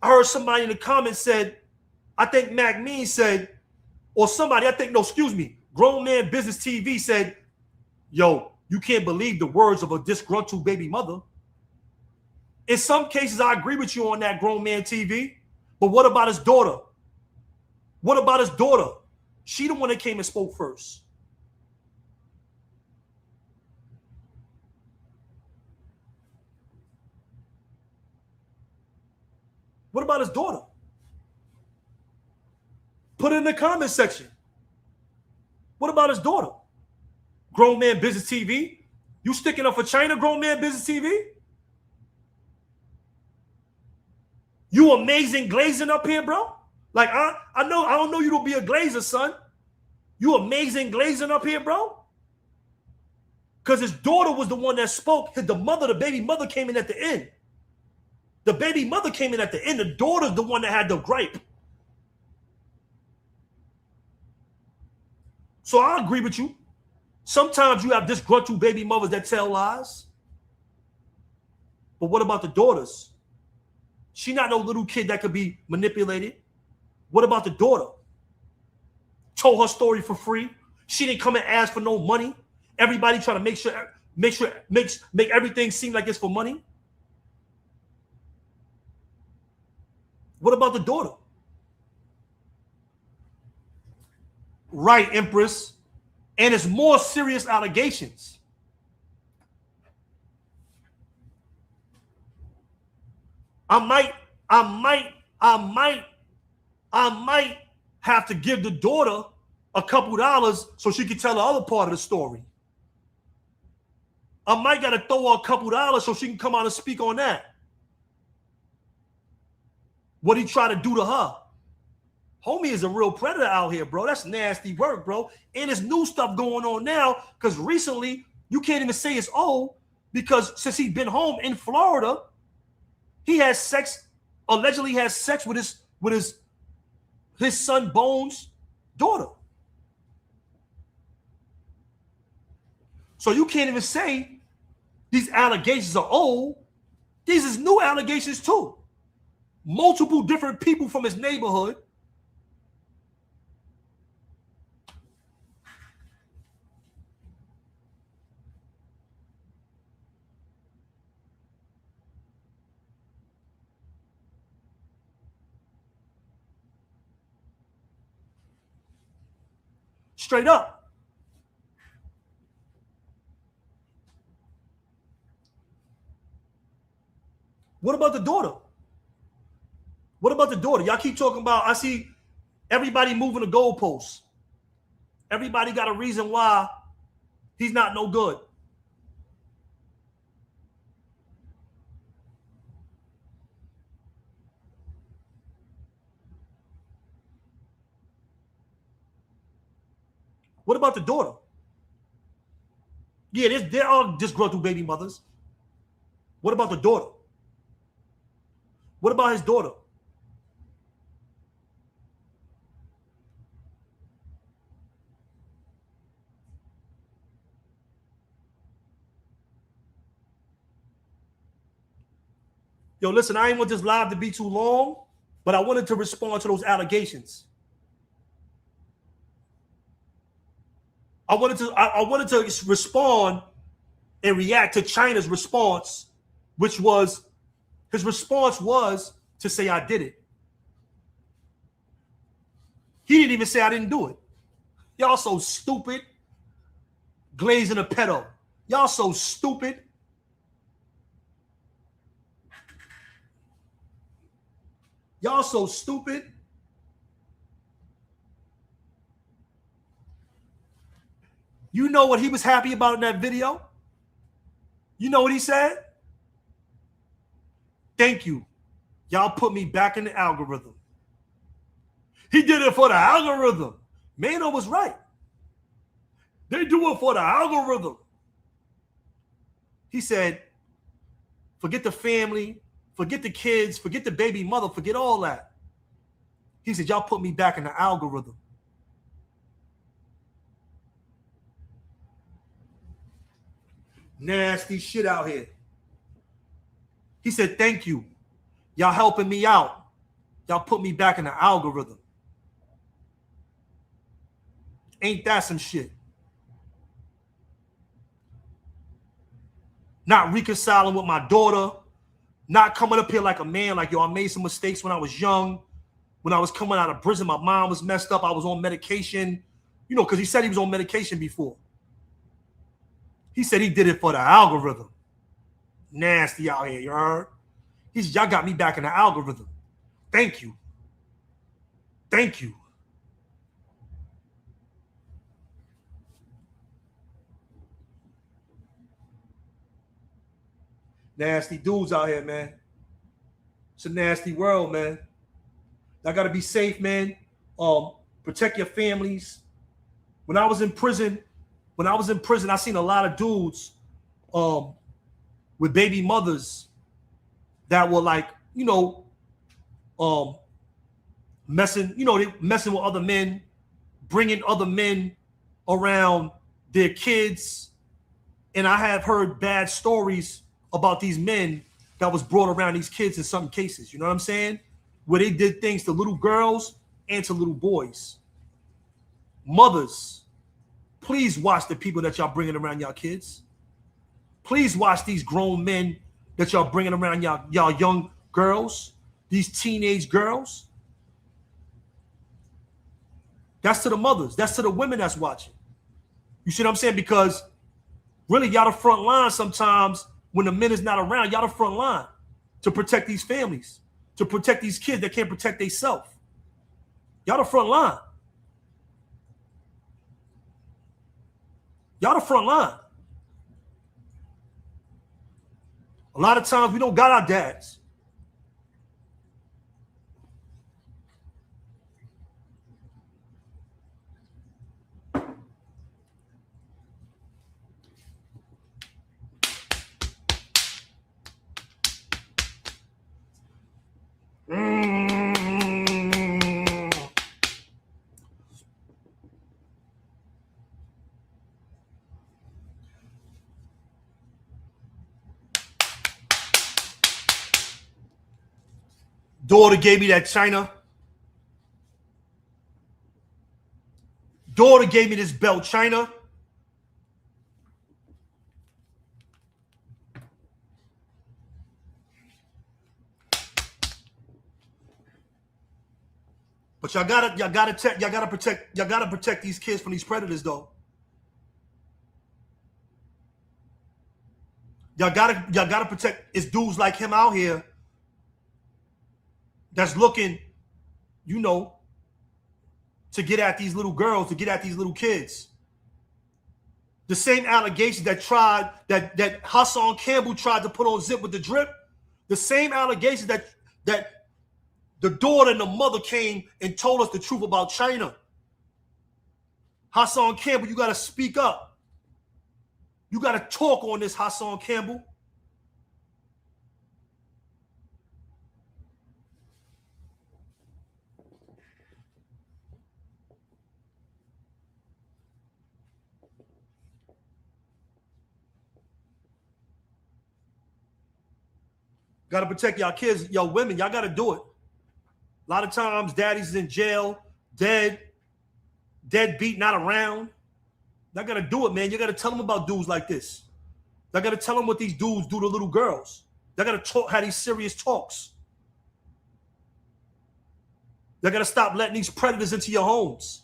I heard somebody in the comments said, I think Mac Mean said, or somebody, Grown Man Business TV said, yo, you can't believe the words of a disgruntled baby mother. In some cases, I agree with you on that, Grown Man TV. But what about his daughter? What about his daughter? She the one that came and spoke first. What about his daughter? Put it in the comment section. What about his daughter? Grown Man Business TV? You sticking up for Chyna, Grown Man Business TV? You amazing glazing up here, bro? Like, I don't know you to be a glazer, son. You amazing glazing up here, bro? Because his daughter was the one that spoke. The baby mother came in at the end. The baby mother came in at the end. The daughter's the one that had the gripe. So I agree with you. Sometimes you have disgruntled baby mothers that tell lies. But what about the daughters? She not no little kid that could be manipulated. What about the daughter? Told her story for free. She didn't come and ask for no money. Everybody trying to make everything seem like it's for money. What about the daughter? Right, Empress. And it's more serious allegations. I might have to give the daughter a couple dollars so she can tell the other part of the story. I might got to throw her a couple dollars so she can come out and speak on that. What he tried to do to her. Homie is a real predator out here, bro. That's nasty work, bro. And there's new stuff going on now because recently you can't even say it's old because since he's been home in Florida, he has sex, allegedly has sex with his son Bones' daughter. So you can't even say these allegations are old. These is new allegations too. Multiple different people from his neighborhood. Straight up. What about the daughter? What about the daughter? Y'all keep talking about, I see everybody moving the goalposts. Everybody got a reason why he's not no good. What about the daughter? Yeah, there are disgruntled baby mothers. What about the daughter? What about his daughter? Yo, listen, I didn't want this live to be too long, but I wanted to respond to those allegations. I wanted to respond and react to Chyna's response, which was, his response was to say I did it. He didn't even say I didn't do it. Y'all so stupid. Glazing a pedo. Y'all so stupid. Y'all so stupid. You know what he was happy about in that video? You know what he said? Thank you. Y'all put me back in the algorithm. He did it for the algorithm. Mano was right. They do it for the algorithm. He said, forget the family, forget the kids, forget the baby mother, forget all that. He said, y'all put me back in the algorithm. Nasty shit out here. He said, thank you. Y'all helping me out. Y'all put me back in the algorithm. Ain't that some shit? Not reconciling with my daughter. Not coming up here like a man, like, yo, I made some mistakes when I was young. When I was coming out of prison, my mom was messed up. I was on medication. You know, because he said he was on medication before. He said he did it for the algorithm. Nasty out here, you heard? He said, y'all got me back in the algorithm. Thank you. Thank you. Nasty dudes out here, man. It's a nasty world, man. Y'all got to be safe, man. Protect your families. When I was in prison, When I was in prison, I seen a lot of dudes with baby mothers that were like, messing, they messing with other men, bringing other men around their kids. And I have heard bad stories about these men that was brought around these kids in some cases. You know what I'm saying? Where they did things to little girls and to little boys. Mothers, please watch the people that y'all bringing around y'all kids. Please watch these grown men that y'all bringing around y'all young girls, these teenage girls. That's to the mothers. That's to the women that's watching. You see what I'm saying? Because really, y'all the front line sometimes when the men is not around. Y'all the front line to protect these families, to protect these kids that can't protect themselves. Y'all the front line. Y'all the front line. A lot of times we don't got our dads. Daughter gave me that Chyna. Daughter gave me this belt, Chyna. But y'all gotta protect these kids from these predators, though. Y'all gotta protect. It's dudes like him out here that's looking, to get at these little girls, to get at these little kids. The same allegations that Hassan Campbell tried to put on Zip with the drip, the same allegations that the daughter and the mother came and told us the truth about Chyna. Hassan Campbell, you got to speak up. You got to talk on this, Hassan Campbell. Got to protect y'all kids, y'all women. Y'all got to do it. A lot of times, daddy's is in jail, dead beat, not around. Y'all got to do it, man. You got to tell them about dudes like this. Y'all got to tell them what these dudes do to little girls. Y'all got to have these serious talks. Y'all got to stop letting these predators into your homes.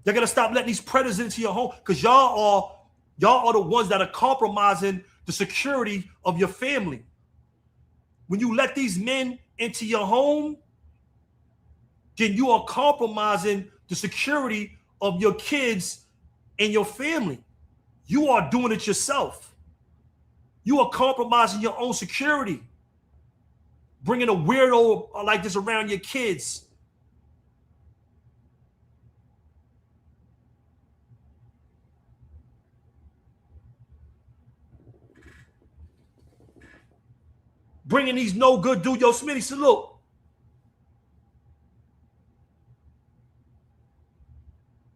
Y'all got to stop letting these predators into your home because y'all are the ones that are compromising the security of your family. When you let these men into your home, then you are compromising the security of your kids and your family. You are doing it yourself. You are compromising your own security. Bringing a weirdo like this around your kids. Bringing these no good dude. Yo, Smitty, salute.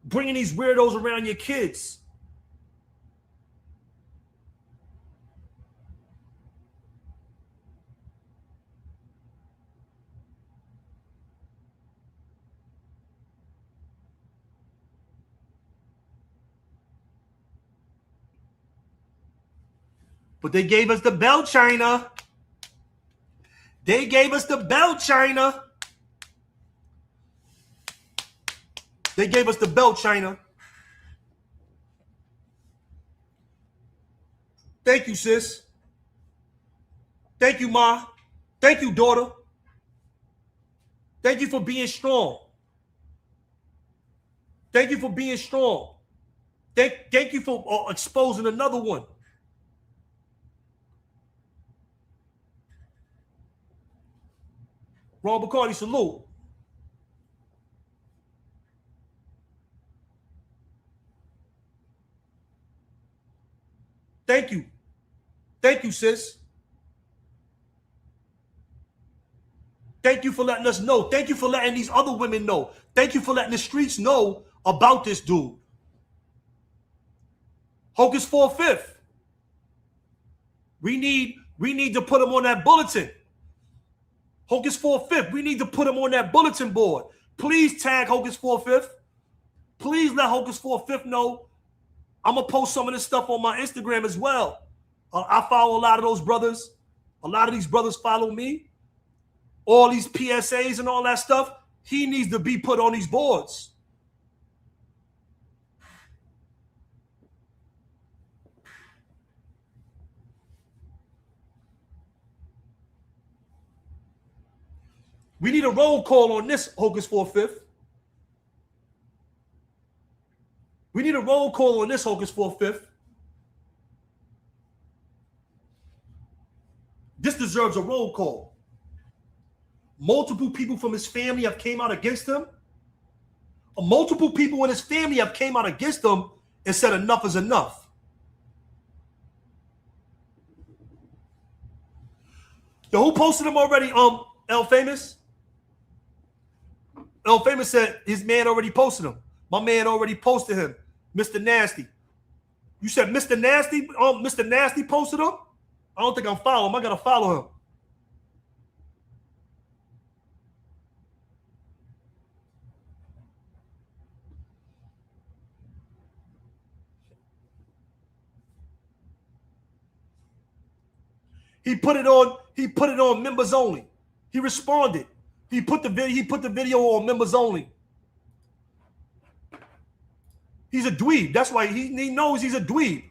Bringing these weirdos around your kids. But they gave us the belt, Chyna. They gave us the belt, Chyna. They gave us the belt, Chyna. Thank you, sis. Thank you, Ma. Thank you, daughter. Thank you for being strong. Thank you for being strong. Thank you for exposing another one. Ron Bacardi, salute. Thank you. Thank you, sis. Thank you for letting us know. Thank you for letting these other women know. Thank you for letting the streets know about this dude. Hocus 4/5. We need to put him on that bulletin. Hocus 4/5. We need to put him on that bulletin board. Please tag Hocus 4/5. Please let Hocus 4/5 know. I'm gonna post some of this stuff on my Instagram as well. I follow a lot of those brothers. A lot of these brothers follow me. All these PSAs and all that stuff. He needs to be put on these boards. We need a roll call on this Hocus 4/5. We need a roll call on this Hocus 4/5. This deserves a roll call. Multiple people from his family have came out against him. Multiple people in his family have came out against him and said enough is enough. Yo, who posted him already? El Famous? El Famous said his man already posted him. My man already posted him. Mr. Nasty. You said Mr. Nasty? Mr. Nasty posted him? I don't think I'm following him. I gotta follow him. He put it on members only. He responded. He put the video on members only. He's a dweeb. That's why he knows he's a dweeb.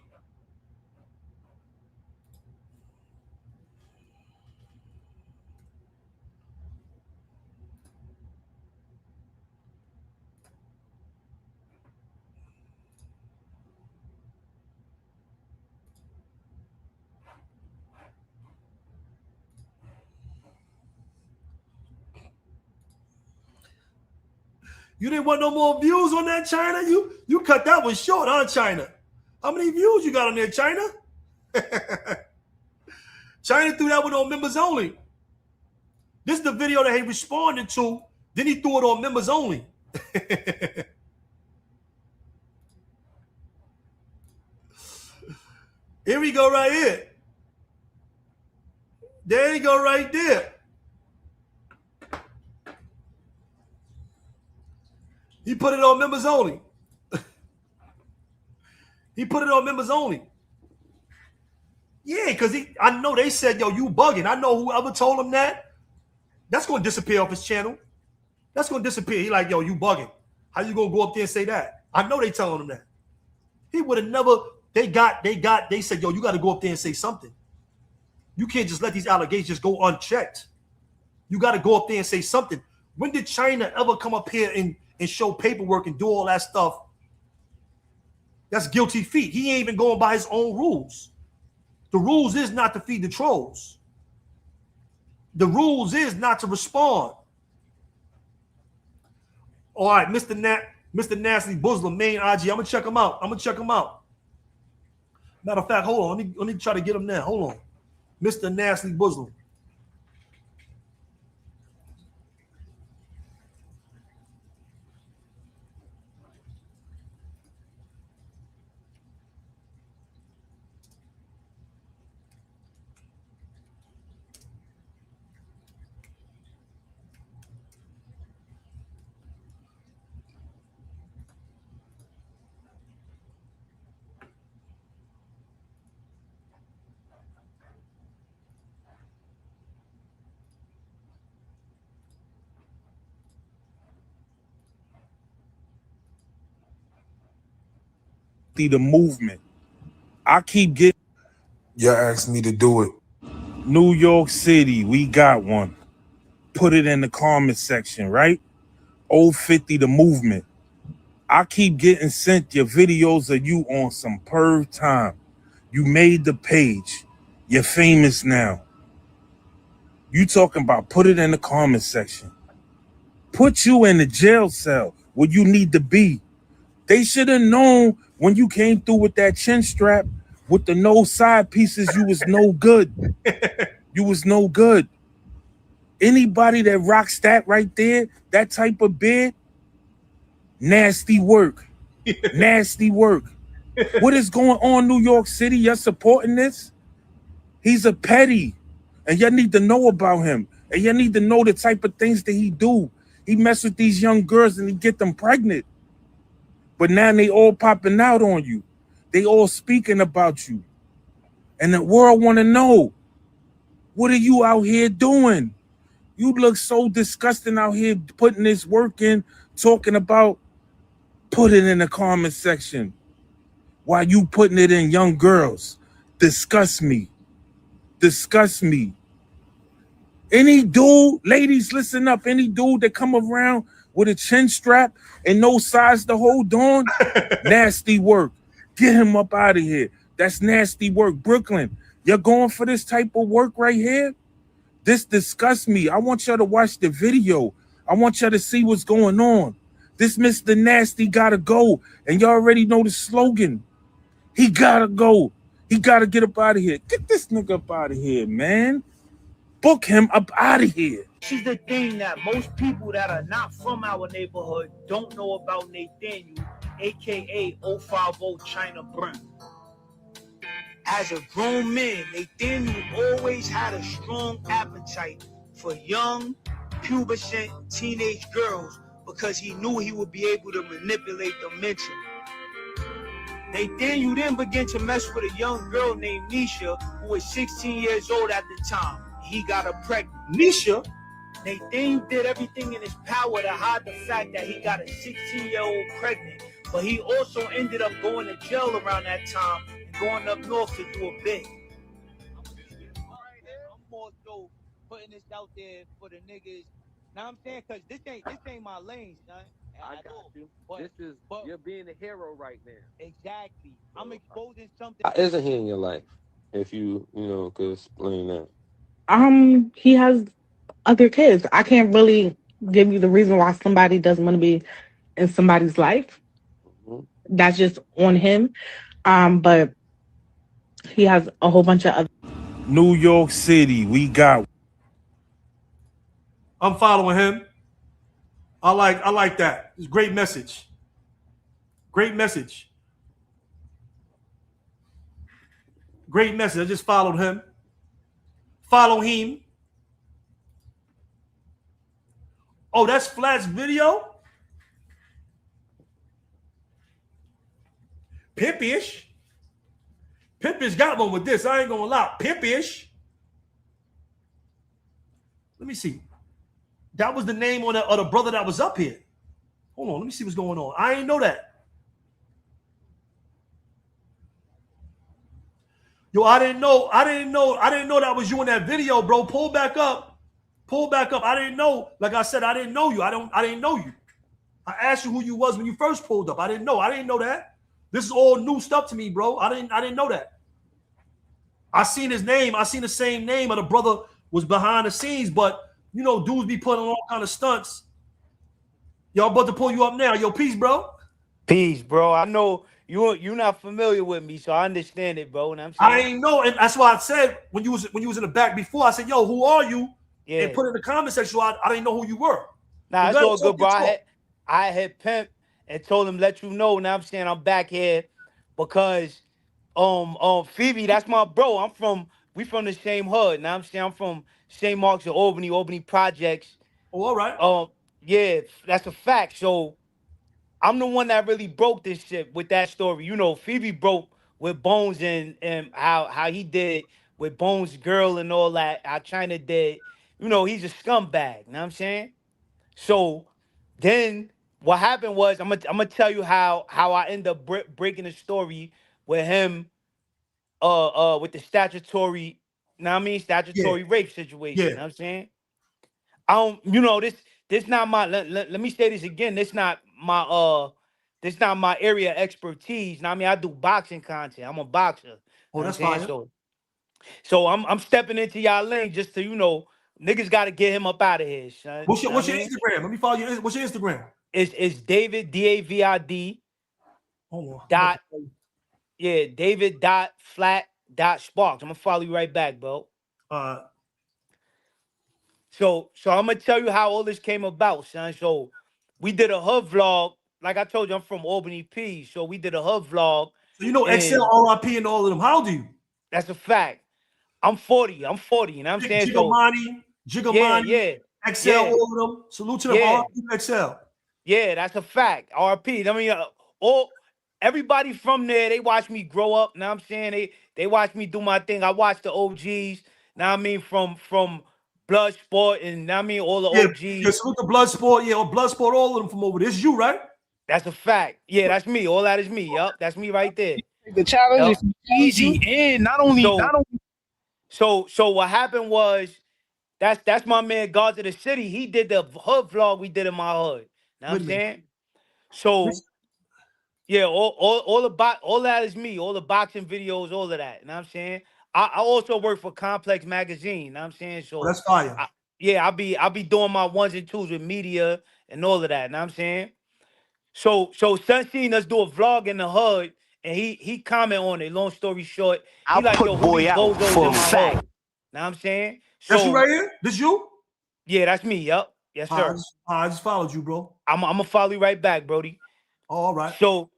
You didn't want no more views on that, Chyna? You cut that one short, huh, Chyna? How many views you got on there, Chyna? Chyna threw that one on members only. This is the video that he responded to. Then he threw it on members only. Here we go right here. There you go right there. He put it on members only. He put it on members only. Yeah, because I know they said, yo, you bugging. I know whoever told him that, that's going to disappear off his channel. That's going to disappear. He like, yo, you bugging. How you going to go up there and say that? I know they telling him that. He would have never, they said, yo, you got to go up there and say something. You can't just let these allegations go unchecked. You got to go up there and say something. When did Chyna ever come up here and show paperwork and do all that stuff? That's guilty feet. He ain't even going by his own rules. The rules is not to feed the trolls. The rules is not to respond. All right, Mr. Nasty Muslim, main IG. I'm gonna check him out. Matter of fact, hold on. Let me try to get him now. Hold on. Mr. Nasty Muslim. The movement. I keep getting. You asked me to do it. New York City, we got one. Put it in the comment section, right? 050 the movement. I keep getting sent your videos of you on some perv time. You made the page. You're famous now. You talking about put it in the comment section. Put you in the jail cell where you need to be. They should have known when you came through with that chin strap, With the no side pieces, you was no good. You was no good. Anybody that rocks that right there, that type of beard, nasty work. Nasty work. What is going on, New York City? You're supporting this? He's a petty. And you need to know about him. And you need to know the type of things that he do. He mess with these young girls and he get them pregnant. But now they all popping out on you. They all speaking about you. And the world want to know, what are you out here doing? You look so disgusting out here putting this work in, talking about, put it in the comment section. While you putting it in young girls. Disgust me. Disgust me. Any dude, ladies, listen up. Any dude that come around with a chin strap and no size to hold on, nasty work. Get him up out of here. That's nasty work. Brooklyn, you're going for this type of work right here? This disgusts me. I want y'all to watch the video. I want y'all to see what's going on. This Mr. Nasty gotta go. And y'all already know the slogan. He gotta go. He gotta get up out of here. Get this nigga up out of here, man. Book him up out of here. This is the thing that most people that are not from our neighborhood don't know about Nathaniel, aka 050 Chyna Burn. As a grown man, Nathaniel always had a strong appetite for young, pubescent teenage girls because he knew he would be able to manipulate them mentally. Nathaniel then began to mess with a young girl named Nisha, who was 16 years old at the time. He got her pregnant. Nisha? Nathaniel did everything in his power to hide the fact that he got a 16-year-old pregnant, but he also ended up going to jail around that time and going up north to do a bid. I'm more so putting this out there for the niggas. Now I'm saying, cause this ain't my lane, son. I got you. But you're being a hero right now. Exactly. I'm exposing something. How isn't he in your life? If you could explain that. He has other kids. I can't really give you the reason why somebody doesn't want to be in somebody's life. Mm-hmm. That's just on him. But he has a whole bunch of other. New York City, we got. I'm following him. I like that. It's a great message. Great message. Great message. I just followed him. Follow him. Oh, that's Flat's video? Pimpish. Pimpish got one with this. I ain't gonna lie. Pimpish. Let me see. That was the name on the brother that was up here. Hold on, let me see what's going on. I ain't know that. Yo, I didn't know that was you in that video, bro. Pull back up. I didn't know. Like I said, I didn't know you. I didn't know you. I asked you who you was when you first pulled up. I didn't know that. This is all new stuff to me, bro. I didn't know that. I seen his name. I seen the same name of the brother was behind the scenes, but dudes be putting on all kind of stunts. Y'all about to pull you up now. Yo, peace, bro. Peace, bro. I know you're not familiar with me, so I understand it, bro. And I ain't know, and that's why I said when you was in the back before, I said, "Yo, who are you?" Yeah. And put in the comment section. So I didn't know who you were. Nah, it's all good, bro. I had Pimp and told him let you know. Now I'm back here because Fivio, that's my bro. We from the same hood. Now I'm from St. Mark's and Albany Projects. Oh, all right. Yeah, that's a fact. So I'm the one that really broke this shit with that story. Fivio broke with Bones and how he did with Bones' girl and all that. How Chyna did. He's a scumbag. You know what I'm saying? So then what happened was I'm gonna tell you how I end up breaking the story with him. With the statutory rape situation. Yeah. You know what I'm saying? This not my let me say this again. This not my area of expertise. Now, I do boxing content. I'm a boxer. Oh, that's fine. So I'm stepping into y'all lane just to, niggas gotta get him up out of here, son. What's your Instagram? Let me follow you. What's your Instagram? It's David, DAVID. Hold on. Dot. Yeah, David.flat.sparks. I'm gonna follow you right back, bro. Uh, So I'm gonna tell you how all this came about, son. So we did a hood vlog. Like I told you, I'm from Albany P. So we did a hood vlog, so you know Excel, and RIP, and all of them. How old are you? that's a fact. I'm 40. I'm 40. You know what I'm saying? So Gigamani, yeah, Gigamani, yeah, Excel, yeah, all of them. Salute to them. yeah, RIP to Excel. yeah. That's a fact. RP. I mean, all everybody from there, they watched me grow up. Now I'm saying they watched me do my thing. I watched the OGs. Now I mean from Blood Sport and now I mean all the Yeah, OGs. salute to Bloodsport. Yeah, Bloodsport, all of them from over there. It's you, right? That's a fact. Yeah, that's me. All that is me. Yup, that's me right there. The challenge Yup. is easy, and not only So so what happened was that's my man God to the City. He did the hood vlog we did in my hood. Know what Wait I'm a minute. saying? So yeah, all that is me. All the boxing videos, all of that. Know what I'm saying? I also work for Complex Magazine. Know what I'm saying? Oh, So that's fire. yeah, I'll be doing my ones and twos with media and all of that. Know what I'm saying? So son seen us do a vlog in the hood, and he comment on it. Long story short, he I'll like, yo, put who boy these out bozos for in a my fact. hood? Know what I'm saying? That's you So right here? This you? yeah, that's me. Yup. Yes, sir. I just followed you, bro. I'm gonna follow you right back, Brody. All right. So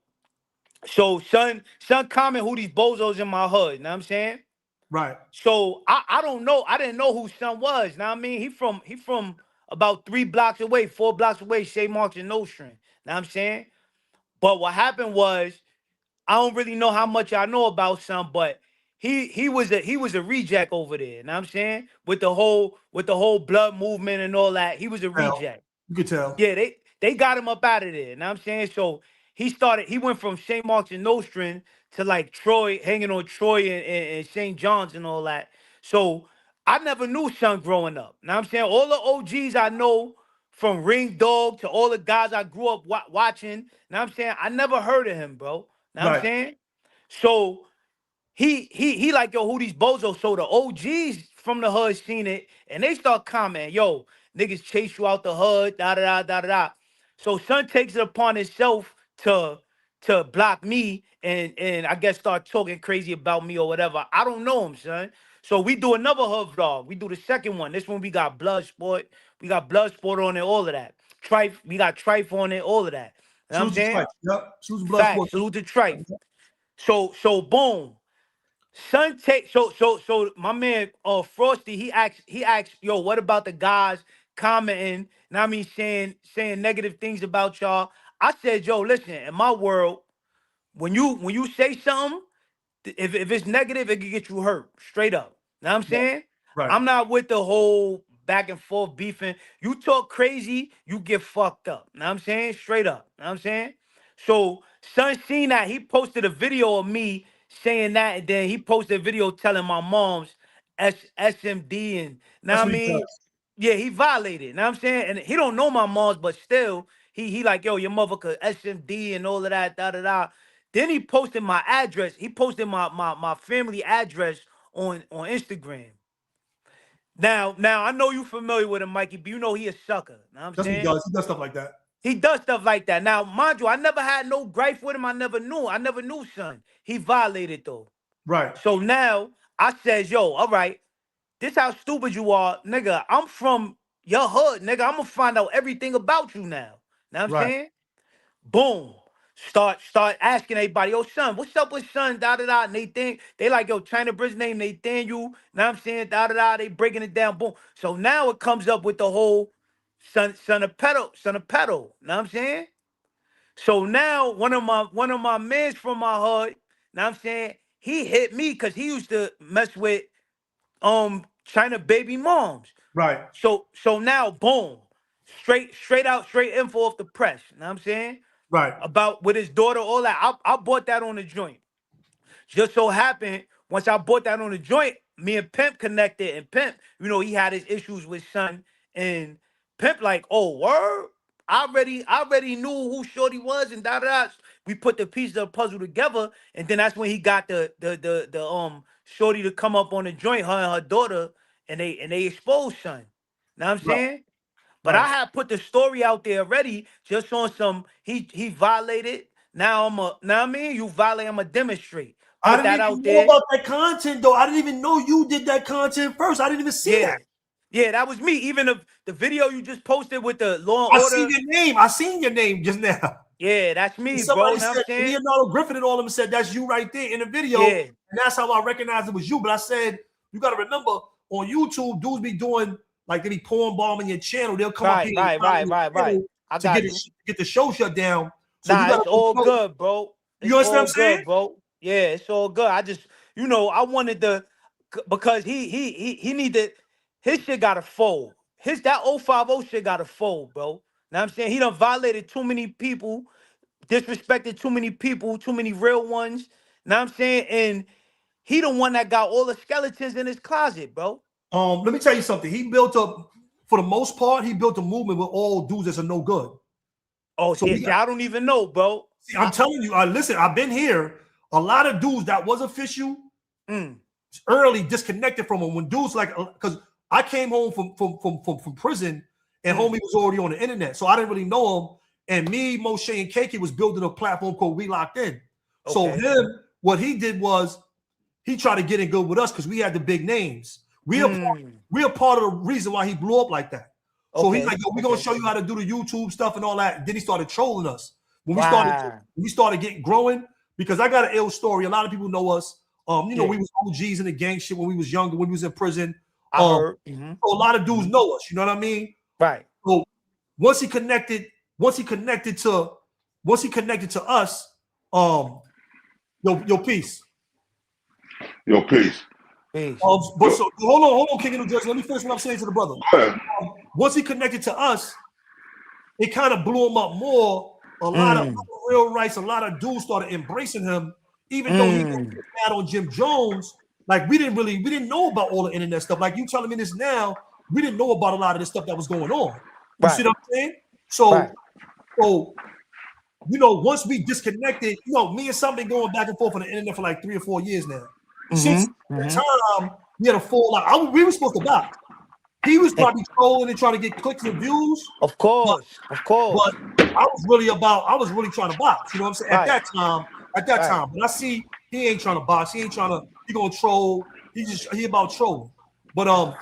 son comment who these bozos in my hood. Know what I'm saying? Right. So I don't know. I didn't know who son was. Now I mean he from about 3 blocks away, 4 blocks away, Shea Marks and Nostrand. Know what I'm saying? But what happened was I don't really know how much I know about son, but he was a reject over there. Know what I'm saying? With the whole blood movement and all that. He was a reject. You could tell. Yeah, they got him up out of there. Know what I'm saying? So he went from St. Mark's and Nostrand to like Troy, hanging on Troy and St. John's and all that. So I never knew son growing up. Know what I'm saying? All the OGs I know from Ring Dog to all the guys I grew up watching. Know what I'm saying? I never heard of him, bro. Know what I'm Right. saying? So he like, yo, who these bozos? So the OGs from the hood seen it and they start commenting, yo, niggas chase you out the hood, da da da da da. So son takes it upon himself to block me and I guess start talking crazy about me or whatever. I don't know him, son. So we do another hood vlog. We do the second one. This one we got blood sport. We got blood sport on it, all of that. Trife, we got Trife on it, all of that. You know what I'm Salute to saying? Trife. Yep. Salute to Fact, Bloodsport. salute to Trife. So boom. Son take so my man Frosty he asked yo, what about the guys commenting, I mean saying negative things about y'all? I said, yo, listen, in my world, when you say something, if it's negative, it can get you hurt straight up. Know what I'm saying? Right. I'm not with the whole back and forth beefing. You talk crazy, you get fucked up. Know what I'm saying? Straight up. Know what I'm saying? So son seen that. He posted a video of me saying that, and then he posted a video telling my mom's SMD and now That's I what he mean, does. yeah, he violated. Know what I'm saying? And he don't know my mom's, but still, he like, yo, your mother could SMD and all of that, da da da. Then he posted my address. He posted my family address on Instagram. Now I know you familiar with him, Mikey, but you know he a sucker. Know what I'm That's what he saying? does. He does stuff like that. He does stuff like that. Now, mind you, I never had no gripe with him. I never knew son. He violated though. Right. So now I says, yo, all right, this how stupid you are, nigga. I'm from your hood, nigga. I'm gonna find out everything about you now. Know what I'm Right. saying? Boom. Start asking everybody, yo, son, what's up with son? Da da da. And they think they like, yo, China Bridge name Nathaniel. Know what I'm saying? Da da da. They breaking it down. Boom. So now it comes up with the whole son of pedal. Know what I'm saying? So now one of my mans from my hood, know what I'm saying, he hit me because he used to mess with China baby moms. Right. So now boom. Straight info off the press. Know what I'm saying? Right. About with his daughter, all that. I bought that on the joint. Just so happened, once I bought that on the joint, me and Pimp connected, and Pimp, you know, he had his issues with son, and Pimp like, oh, word? I already knew who Shorty was, and da da da. We put the pieces of the puzzle together, and then that's when he got the Shorty to come up on the joint, her and her daughter, and they exposed son. Know what I'm Right. saying? But Right. I had put the story out there already, just on some he violated. Now I mean, you violate, I'm gonna demonstrate. I Put didn't that out even know there. about that content though. I didn't even know you did that content first. I didn't even see Yeah. that. Yeah, that was me. Even the video you just posted with the Law I and see Order. your name. I seen your name just now. Yeah, that's me, And bro. somebody Know what said I'm saying? Leonardo Griffin and all of them said that's you right there in the video. Yeah. And that's how I recognized it was you. But I said, you gotta remember on YouTube, dudes be doing like they be porn bombing your channel. They'll come up here I to got get the show shut down. So you Nah, gotta it's all know. good, bro. It's You understand all what I'm saying? good, bro. Yeah, it's all good. I just, I wanted to, because he needed, his shit got to fold. That 050 shit got to fold, bro. Know what I'm saying? He done violated too many people, disrespected too many people, too many real ones. Know what I'm saying? And he the one that got all the skeletons in his closet, bro. Let me tell you something. He built up, for the most part, he built a movement with all dudes that's a no good. Oh, So see, I don't even know, bro. See, I'm telling you, listen, I've been here. A lot of dudes that was official early disconnected from him. When dudes like, because I came home from prison and homie was already on the internet, so I didn't really know him. And me, Moshe, and Keke was building a platform called We Locked In. Okay. So him, what he did was he tried to get in good with us because we had the big names. We are part of the reason why he blew up like that. So he's like, yo, we're gonna show you how to do the YouTube stuff and all that. And then he started trolling us. When we started getting growing, because I got an ill story. A lot of people know us. We was OGs in the gang shit when we was younger, when we was in prison. I heard. So a lot of dudes know us, you know what I mean? Right. So once he connected to us, peace. Yo, peace. But so hold on, King of New Jersey. Let me finish what I'm saying to the brother. Once he connected to us, it kind of blew him up more. A lot of real rights, a lot of dudes started embracing him, even though he was mad on Jim Jones. Like we didn't know about all the internet stuff. Like you telling me this now, we didn't know about a lot of this stuff that was going on. You see what I'm saying? So once we disconnected, me and something going back and forth on the internet for like 3 or 4 years now. Since that time, we had a fallout. We were supposed to box. He was probably trolling and trying to get clicks and views. Of course. But I was really trying to box. You know what I'm saying? At that time. But I see he ain't trying to box. He gonna troll. He about trolling. But well,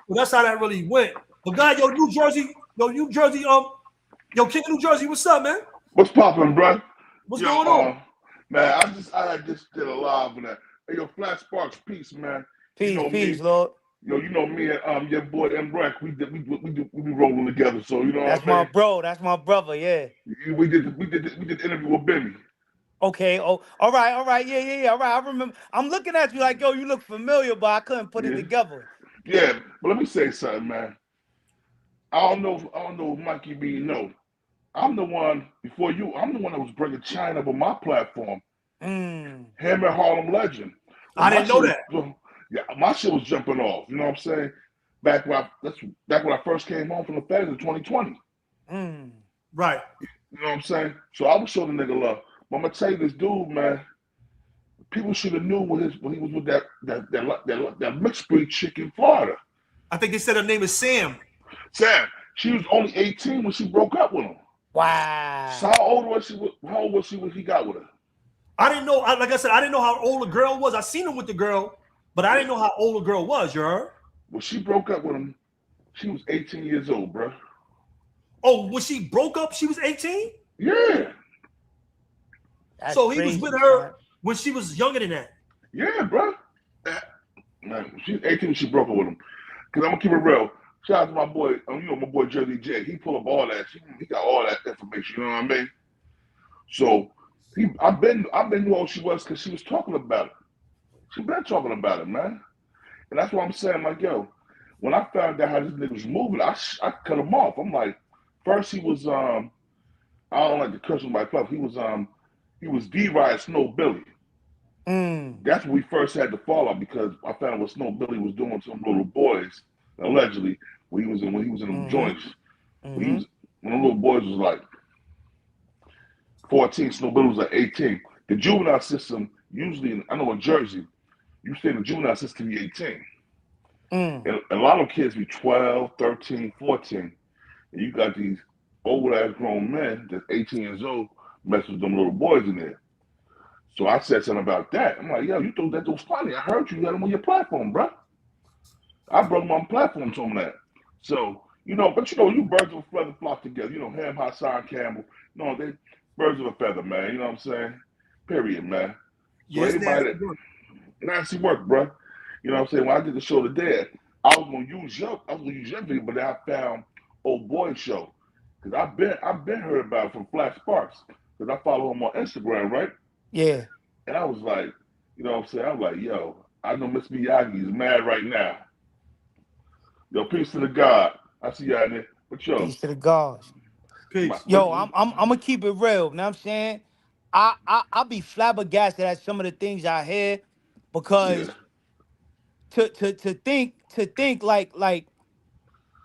that's how that really went. But God, New Jersey, King of New Jersey, what's up, man? What's poppin', bro? What's going on? Man, I just did a live on that. Hey, yo, Flat Sparks, peace, man. Peace, Lord. You know me and your boy M. Breck, we be rolling together. So that's my bro. That's my brother. Yeah. We did the interview with Benny. Okay. Oh, all right. Yeah. All right. I remember. I'm looking at you like, yo, you look familiar, but I couldn't put it together. Yeah, but let me say something, man. I don't know if Mikey B know. I'm the one before you. I'm the one that was bringing Chyna on my platform. Him and Harlem Legend. I didn't know that. Yeah, my shit was jumping off. You know what I'm saying? Back when I first came home from the feds in 2020. Right. You know what I'm saying? So I was showing the nigga love. But I'm gonna tell you, this dude, man. People should have knew when he was with that mixed breed chick in Florida. I think they said her name is Sam. Sam. She was only 18 when she broke up with him. Wow. So how old was she when he got with her? I didn't know. Like I said, I didn't know how old the girl was. I seen him with the girl, but I didn't know how old the girl was. You heard? When she broke up with him, she was 18 years old, bro. Oh, when she broke up, she was 18? Yeah. That's so he crazy, was with her when she was younger than that. Yeah, bro. Man, she's 18 when she broke up with him. Cause I'm gonna keep it real. Shout out to my boy, my boy Jersey J. He pulled up all that. He got all that information. You know what I mean? So I've been knew who she was because she was talking about it. She been talking about it, man. And that's what I'm saying. Like, yo, when I found out how this nigga was moving, I cut him off. I'm like, first he was I don't like to curse him by club. He was D-Ride Snow Billy. That's when we first had the fallout because I found out what Snow Billy was doing to them little boys, allegedly, when he was in them joints. When the little boys was like 14, Snow Billy was like 18. The juvenile system, usually, I know in Jersey, you stay in the juvenile system, you're 18. And a lot of kids be 12, 13, 14. And you got these old-ass grown men that's 18 years old mess with them little boys in there. So I said something about that. I'm like, yo, you thought that was funny. I heard you had him on your platform, bro. I brought him on platform to him that. So, you know, but you know, you birds of a feather flock together. You know, him, Hassan Campbell. No, they birds of a feather, man. You know what I'm saying? Period, man. So Yes, anybody that nasty work, bro. You know what I'm saying? When I did the show today, I was gonna use your video, but then I found old boy show. Cause I've been heard about it from Flash Sparks. Cause I follow him on Instagram, right? Yeah. And I was like, you know what I'm saying? I was like, yo, I know Miss Miyagi is mad right now. Yo, peace to the God. I see y'all in there. But yo, Peace to the gods. Peace. Yo, I'm gonna keep it real. You know what I'm saying? I'll be flabbergasted at some of the things I hear because to think like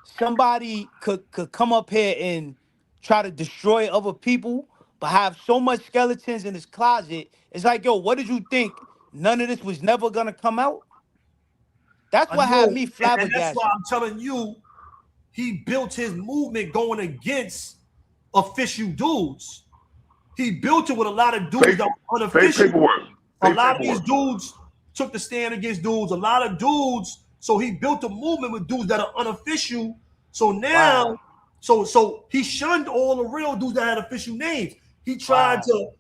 somebody could come up here and try to destroy other people, but have so much skeletons in his closet. It's like, yo, what did you think? None of this was never gonna come out? That's what had me and that's flabbergasted. why I'm telling you, he built his movement going against official dudes. He built it with a lot of dudes that were unofficial. paperwork. A lot of these dudes took the stand against dudes. A lot of dudes. So he built a movement with dudes that are unofficial. So now, so he shunned all the real dudes that had official names. He tried to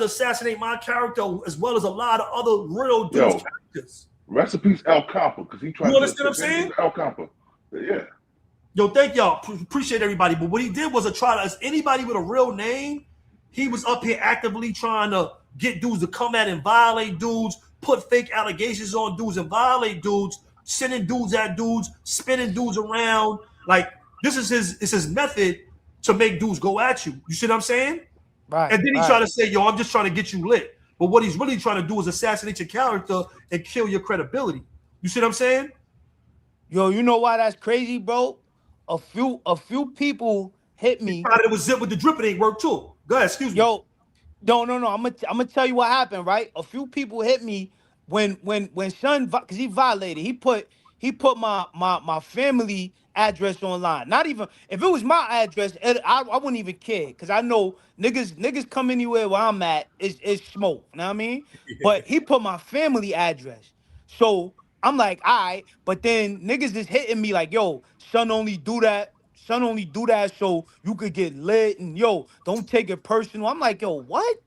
assassinate my character as well as a lot of other real dudes' characters. Rest in peace, El Kappa, because he tried to understand what I'm saying? El Kappa. Yeah. Yo, thank y'all. Appreciate everybody. But what he did was as anybody with a real name, he was up here actively trying to get dudes to come at and violate dudes, put fake allegations on dudes and violate dudes, sending dudes at dudes, spinning dudes around. Like, this is his method to make dudes go at you. You see what I'm saying? Right. And then he tried to say, yo, I'm just trying to get you lit. But what he's really trying to do is assassinate your character and kill your credibility. You see what I'm saying? Yo, you know why that's crazy, bro? A few people hit me. He tried it with zip with the drip, it ain't work too. Go ahead, excuse me. Yo, no. I'm gonna tell you what happened, right? A few people hit me when Sean, because he violated. He put my family address online. Not even if it was my address, I wouldn't even care because I know niggas come anywhere where I'm at is smoke. You know what I mean? But he put my family address, so I'm like, all right. But then niggas is hitting me like, yo, son only do that so you could get lit, and yo, don't take it personal. I'm like, yo, what?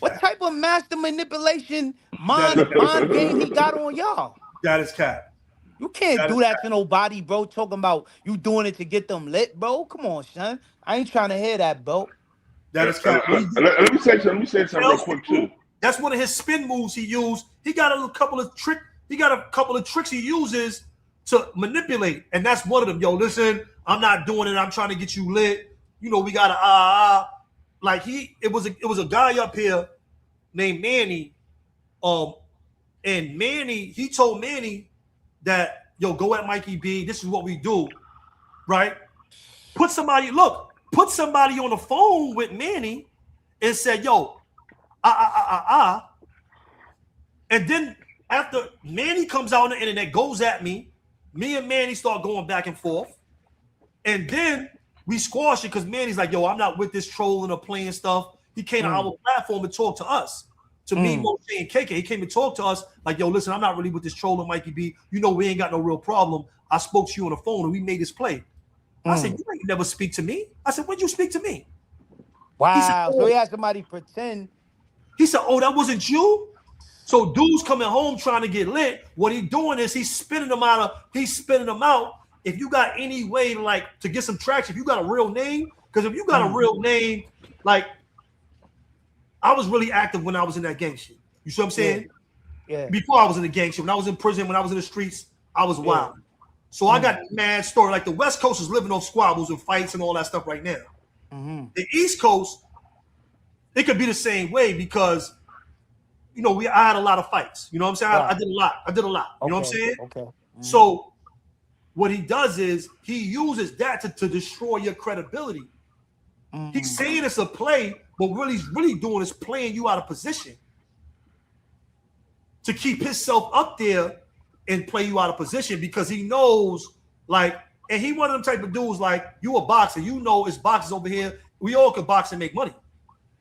What type of master manipulation mind game he got on y'all? That is cat. You can't do that to nobody, bro. Talking about you doing it to get them lit, bro. Come on, son. I ain't trying to hear that, bro. That is cat. Let me say something real quick too. That's one of his spin moves he used. He got a couple of tricks he uses to manipulate, and that's one of them. Yo, listen, I'm not doing it. I'm trying to get you lit. You know, we got to like it was a guy up here named Manny, and Manny, he told Manny that, yo, go at Mikey B. This is what we do, right? Put somebody on the phone with Manny and said, yo, and then after Manny comes out on the internet, goes at me and Manny start going back and forth. And then we squash it because Manny's like, yo, I'm not with this trolling or playing stuff. He came to our platform and talked to us. To me, Moshe and KK, he came to talk to us like, yo, listen, I'm not really with this trolling, Mikey B. You know, we ain't got no real problem. I spoke to you on the phone and we made this play. I said, you ain't never speak to me. I said, when'd you speak to me? Wow. So he had somebody pretend. He said, oh, that wasn't you? So dudes coming home trying to get lit. What he doing is he's spinning them out. If you got any way to get some traction, if you got a real name, because if you got a real name, like I was really active when I was in that gang shit. You see what I'm saying? Yeah. Before I was in the gang shit, when I was in prison, when I was in the streets, I was wild. So I got mad story. Like the West Coast is living off squabbles and fights and all that stuff right now. The East Coast, it could be the same way because, you know, I had a lot of fights. You know what I'm saying? I did a lot. You know what I'm saying? Okay. So what he does is he uses that to destroy your credibility. He's saying it's a play, but what he's really doing is playing you out of position to keep himself up there and play you out of position because he knows, like, and he one of them type of dudes like, you a boxer, you know it's boxers over here. We all can box and make money.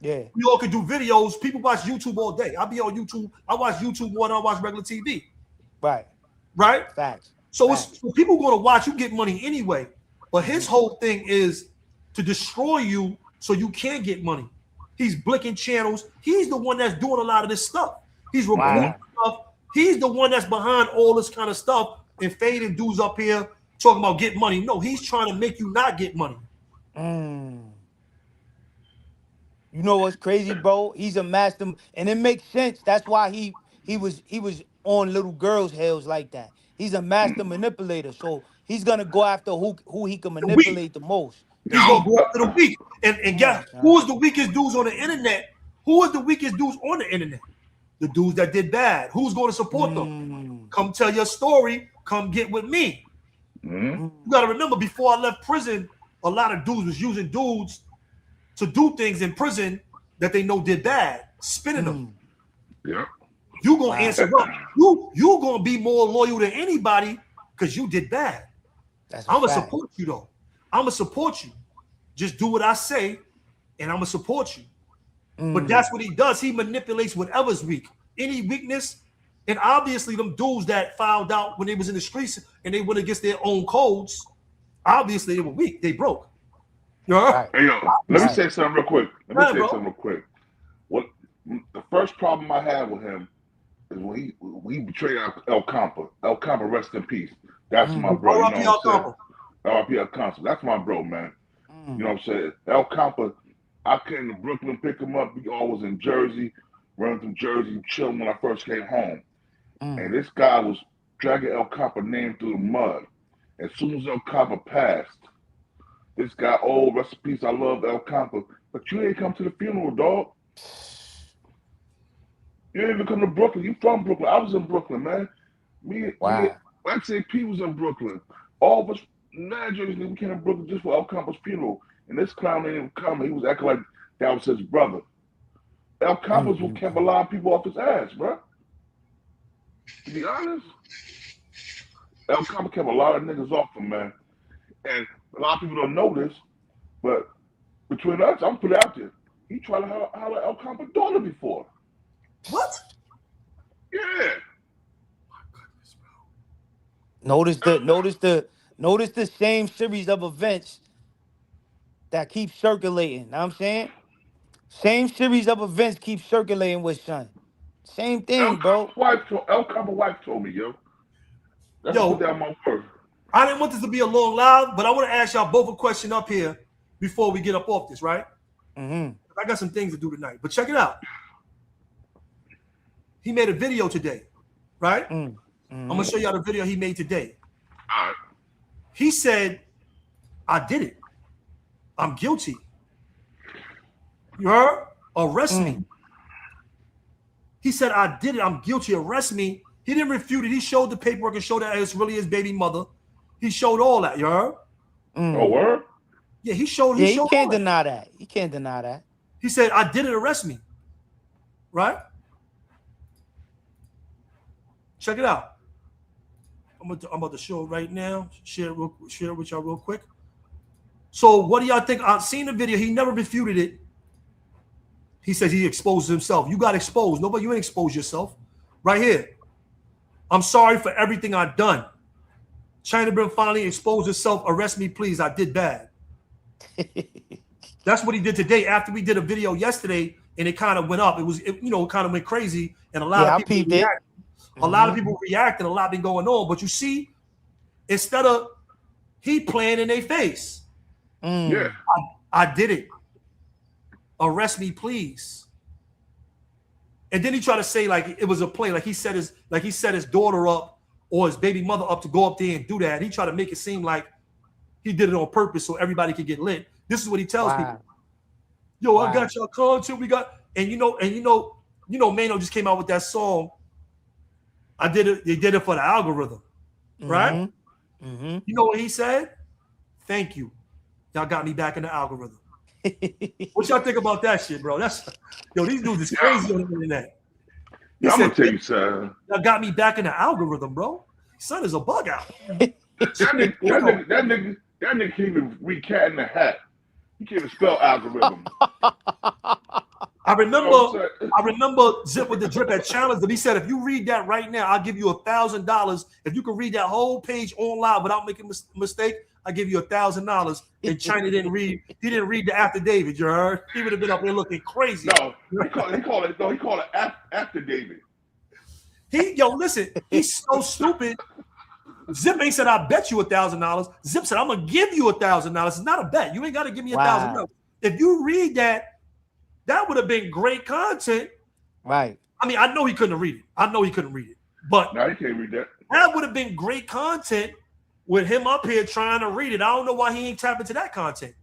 Yeah. We all could do videos. People watch YouTube all day. I be on YouTube. I watch YouTube more than I watch regular TV. Right. Right? Facts. So Facts. it's, so people going to watch you get money anyway. But his whole thing is to destroy you so you can't get money. He's blicking channels. He's the one that's doing a lot of this stuff. He's reporting stuff. He's the one that's behind all this kind of stuff and fading dudes up here talking about get money. No, he's trying to make you not get money. You know what's crazy, bro? He's a master, and it makes sense. That's why he was on little girls' heels like that. He's a master manipulator, so he's gonna go after who he can manipulate the most. He's gonna go after the weak. And guess who is the weakest dudes on the internet? Who is the weakest dudes on the internet? The dudes that did bad. Who's going to support them? Come tell your story. Come get with me. You got to remember, before I left prison, a lot of dudes was using dudes to do things in prison that they know did bad, spinning them. Yeah. You gonna answer up. You gonna be more loyal than anybody because you did bad. I'm gonna support you though. I'm gonna support you. Just do what I say, and I'm gonna support you. But that's what he does. He manipulates whatever's weak. Any weakness, and obviously them dudes that found out when they was in the streets and they went against their own codes, obviously they were weak. They broke. Hey, yo, let me say something real quick. What the first problem I had with him is when we betrayed El Kappa. El Kappa, rest in peace. That's my bro. R.I.P. El Kappa. R.I.P. El Kappa. That's my bro, man. You know what I'm saying? El Kappa, I came to Brooklyn, pick him up. We all was in Jersey, running through Jersey, chilling when I first came home. And this guy was dragging El Kappa name through the mud. As soon as El Kappa passed, this guy, oh, rest in peace, I love El Kappa, but you ain't come to the funeral, dog. You didn't even come to Brooklyn. You from Brooklyn. I was in Brooklyn, man. Me XAP was in Brooklyn. All of us, Nigerians, we came to Brooklyn just for El Kappa's funeral. And this clown didn't even come. He was acting like that was his brother. El Kappa's what kept a lot of people off his ass, bro. To be honest, El Kappa kept a lot of niggas off him, man. And a lot of people don't know this, but between us, I'm put it out there. He tried to holler El Kappa's daughter before. What? Yeah. Notice the same series of events that keep circulating. Know what I'm saying? Same series of events keep circulating with son. Same thing, bro. El Kappa's wife told me, yo. That's put down my word. I didn't want this to be a long live, but I want to ask y'all both a question up here before we get up off this, right? I got some things to do tonight, but check it out. He made a video today, right? I'm going to show y'all the video he made today. All right. He said, I did it. I'm guilty. You heard? Arrest me. He said, I did it. I'm guilty. Arrest me. He didn't refute it. He showed the paperwork and showed that it's really his baby mother. He showed all that. You heard? Oh, word? Yeah, he showed. He can't deny that. He can't deny that. He said, I did it. Arrest me. Right? Check it out. I'm about to show it right now. Share it with y'all real quick. So what do y'all think? I've seen the video. He never refuted it. He says he exposed himself. You got exposed. Nobody, you ain't exposed yourself. Right here. I'm sorry for everything I've done. Chyna finally exposed herself. Arrest me, please. I did bad. That's what he did today. After we did a video yesterday, and it kind of went up. It kind of went crazy, and a lot of people reacted. A lot of people reacted. A lot been going on. But you see, instead of he playing in their face, yeah, I did it. Arrest me, please. And then he tried to say like it was a play, like he set his daughter up or his baby mother up to go up there and do that. He tried to make it seem like he did it on purpose so everybody could get lit. This is what he tells people. Yo, I got y'all content. We got, and you know, Mano just came out with that song. I did it. They did it for the algorithm, right? You know what he said? Thank you. Y'all got me back in the algorithm. What y'all think about that shit, bro? These dudes is crazy on the internet. I'm gonna tell you, son. Y'all got me back in the algorithm, bro. Son is a bug out. that nigga can't even read cat in the hat. He can't even spell algorithm. I remember, You know what I'm saying? I remember Zip with the Drip had challenged him. He said, if you read that right now, I'll give you $1,000. If you can read that whole page online without making a mistake, I give you $1,000. And Chyna didn't read. He didn't read the affidavit. You heard? He would have been up there looking crazy. No, he called it after David. Listen, he's so stupid. Zip ain't said, I bet you $1,000. Zip said, I'm gonna give you $1,000. It's not a bet. You ain't got to give me $1,000. If you read that, that would have been great content. Right. I mean, I know he couldn't read it. But no, he can't read that. That would have been great content with him up here trying to read it. I don't know why he ain't tapped into that content.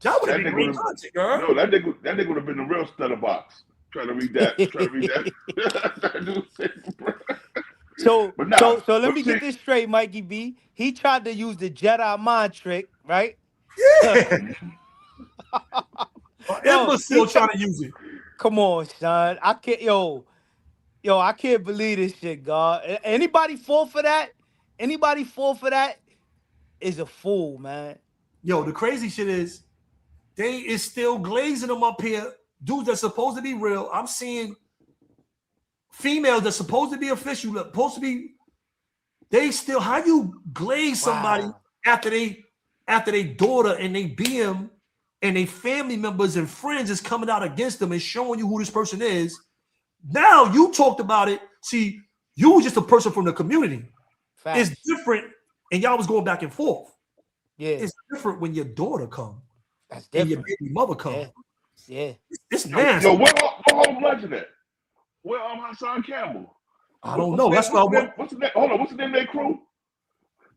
That would have been great content, girl. No, that nigga would have been the real stutter box. Trying to read that. So let me get this straight, Mikey B. He tried to use the Jedi mind trick, right? Yeah. Emma's still trying to use it. Come on, son. I can't believe this shit, God. Anybody fall for that? Anybody fall for that is a fool, man. Yo, the crazy shit is they is still glazing them up here. Dudes that's supposed to be real. I'm seeing females that's supposed to be official, supposed to be. They still, how you glaze somebody after they daughter and they BM and they family members and friends is coming out against them and showing you who this person is. Now you talked about it. See, you was just a person from the community. Facts. It's different, and y'all was going back and forth. Yeah, it's different when your daughter come. That's different. And your baby mother come. Yeah. It's nasty. Yo, where home legend at? Where Hassan Campbell? I don't know. That's what I want. What's the name? Hold on. What's the name of their crew?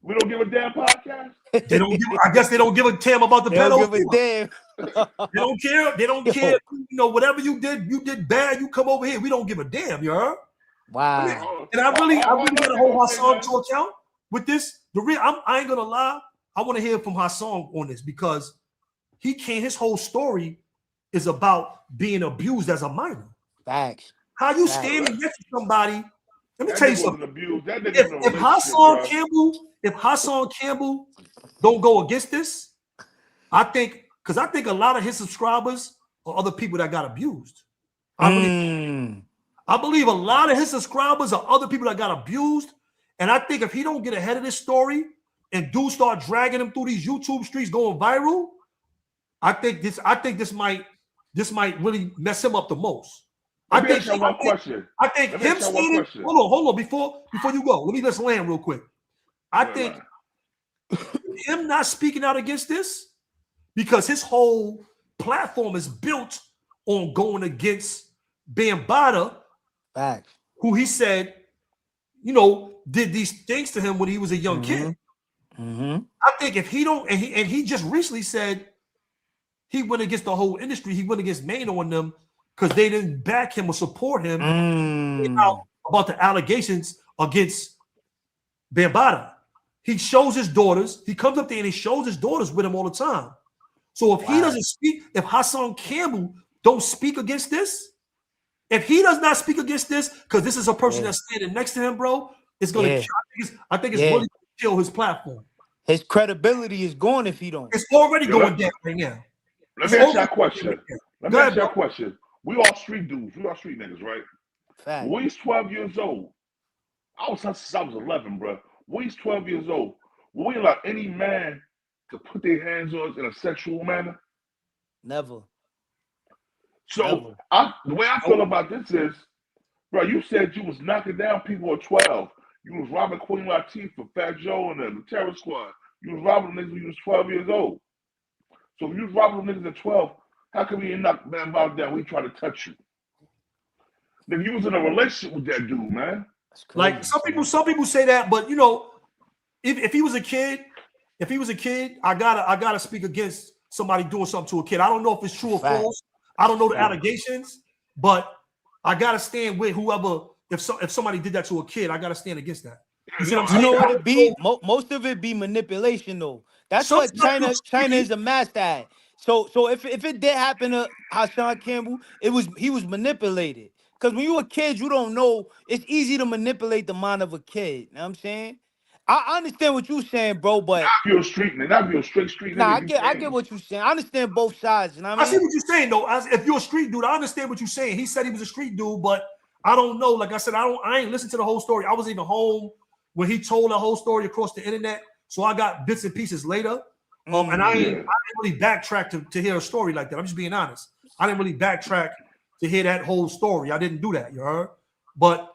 We don't give a damn podcast. They don't give. I guess they don't give a damn about the pedo. Don't give a damn. They don't care. They don't care. You know, whatever you did bad. You come over here. We don't give a damn. You heard? Wow. And I really gotta hold Hassan to account with this. I ain't gonna lie. I want to hear from Hassan on this because his whole story is about being abused as a minor. Facts. How you standing next to somebody? Let me That tell you nigga something. abused. That nigga If Hassan Campbell don't go against this, I think a lot of his subscribers are other people that got abused. I believe a lot of his subscribers are other people that got abused. And I think if he don't get ahead of this story and do start dragging him through these YouTube streets going viral, I think this might really mess him up the most. I think him standing. Hold on. Before you go, let me just land real quick. I think him not speaking out against this because his whole platform is built on going against Bambaataa, who he said, did these things to him when he was a young kid. Mm-hmm. I think if he don't, and he just recently said he went against the whole industry. He went against Mano and them because they didn't back him or support him about the allegations against Bambaataa. He shows his daughters. He comes up there and he shows his daughters with him all the time. So if he doesn't speak, if Hassan Campbell don't speak against this, if he does not speak against this, because this is a person that's standing next to him, bro, it's going to kill. I think it's really going to kill his platform. His credibility is gone if he don't. It's already going down right now. Let me ask you a question. A question. We all street dudes. We all street niggas, right? Fact. When he's 12 years old, I was since I was 11, bro. When he's 12 years old, will we allow any man to put their hands on us in a sexual manner? Never. So the way I feel about this is, bro, you said you was knocking down people at 12. You was robbing Queen Latifah for Fat Joe and the Terror Squad. You was robbing niggas when you was 12 years old. So if you was robbing niggas at 12, how come you knock Bambaataa down when he try to touch you? Then you was in a relationship with that dude, man. Like some people say that, but if he was a kid, I gotta speak against somebody doing something to a kid. I don't know if it's true or false. I don't know the allegations, but I gotta stand with whoever. If somebody did that to a kid, I gotta stand against that. You see what I'm saying? You know what it be? Most of it be manipulation, though. That's what Chyna is a master at. So if it did happen to Hassan Campbell, he was manipulated. Because when you're a kid, you don't know. It's easy to manipulate the mind of a kid. You know what I'm saying? I understand what you're saying, bro, but If you're a street nigga, not if you're a straight street nah, nigga. I get what you're saying. I understand both sides, you know what I I see mean? what you're saying though. If you're a street dude, I understand what you're saying. He said he was a street dude, but I don't know. Like I said, I ain't listened to the whole story. I wasn't even home when he told the whole story across the internet. So I got bits and pieces later. And I didn't really backtrack to hear a story like that. I'm just being honest. I didn't really backtrack to hear that whole story. I didn't do that, you heard? But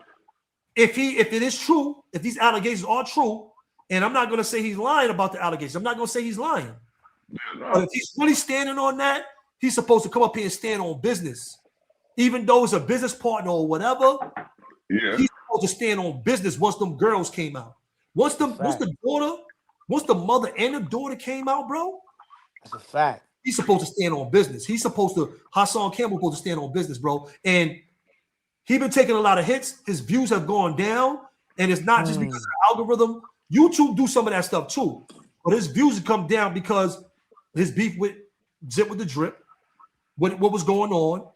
if it is true, if these allegations are true, and I'm not going to say he's lying about the allegations. I'm not going to say he's lying. But if he's really standing on that, he's supposed to come up here and stand on business. Even though it's a business partner or whatever, he's supposed to stand on business once them girls came out. Once the mother and the daughter came out, bro. That's a fact. He's supposed to stand on business. Hassan Campbell supposed to stand on business, bro. And he's been taking a lot of hits. His views have gone down. And it's not just because of the algorithm. YouTube do some of that stuff too. But his views have come down because his beef with Zip with the Drip, what was going on.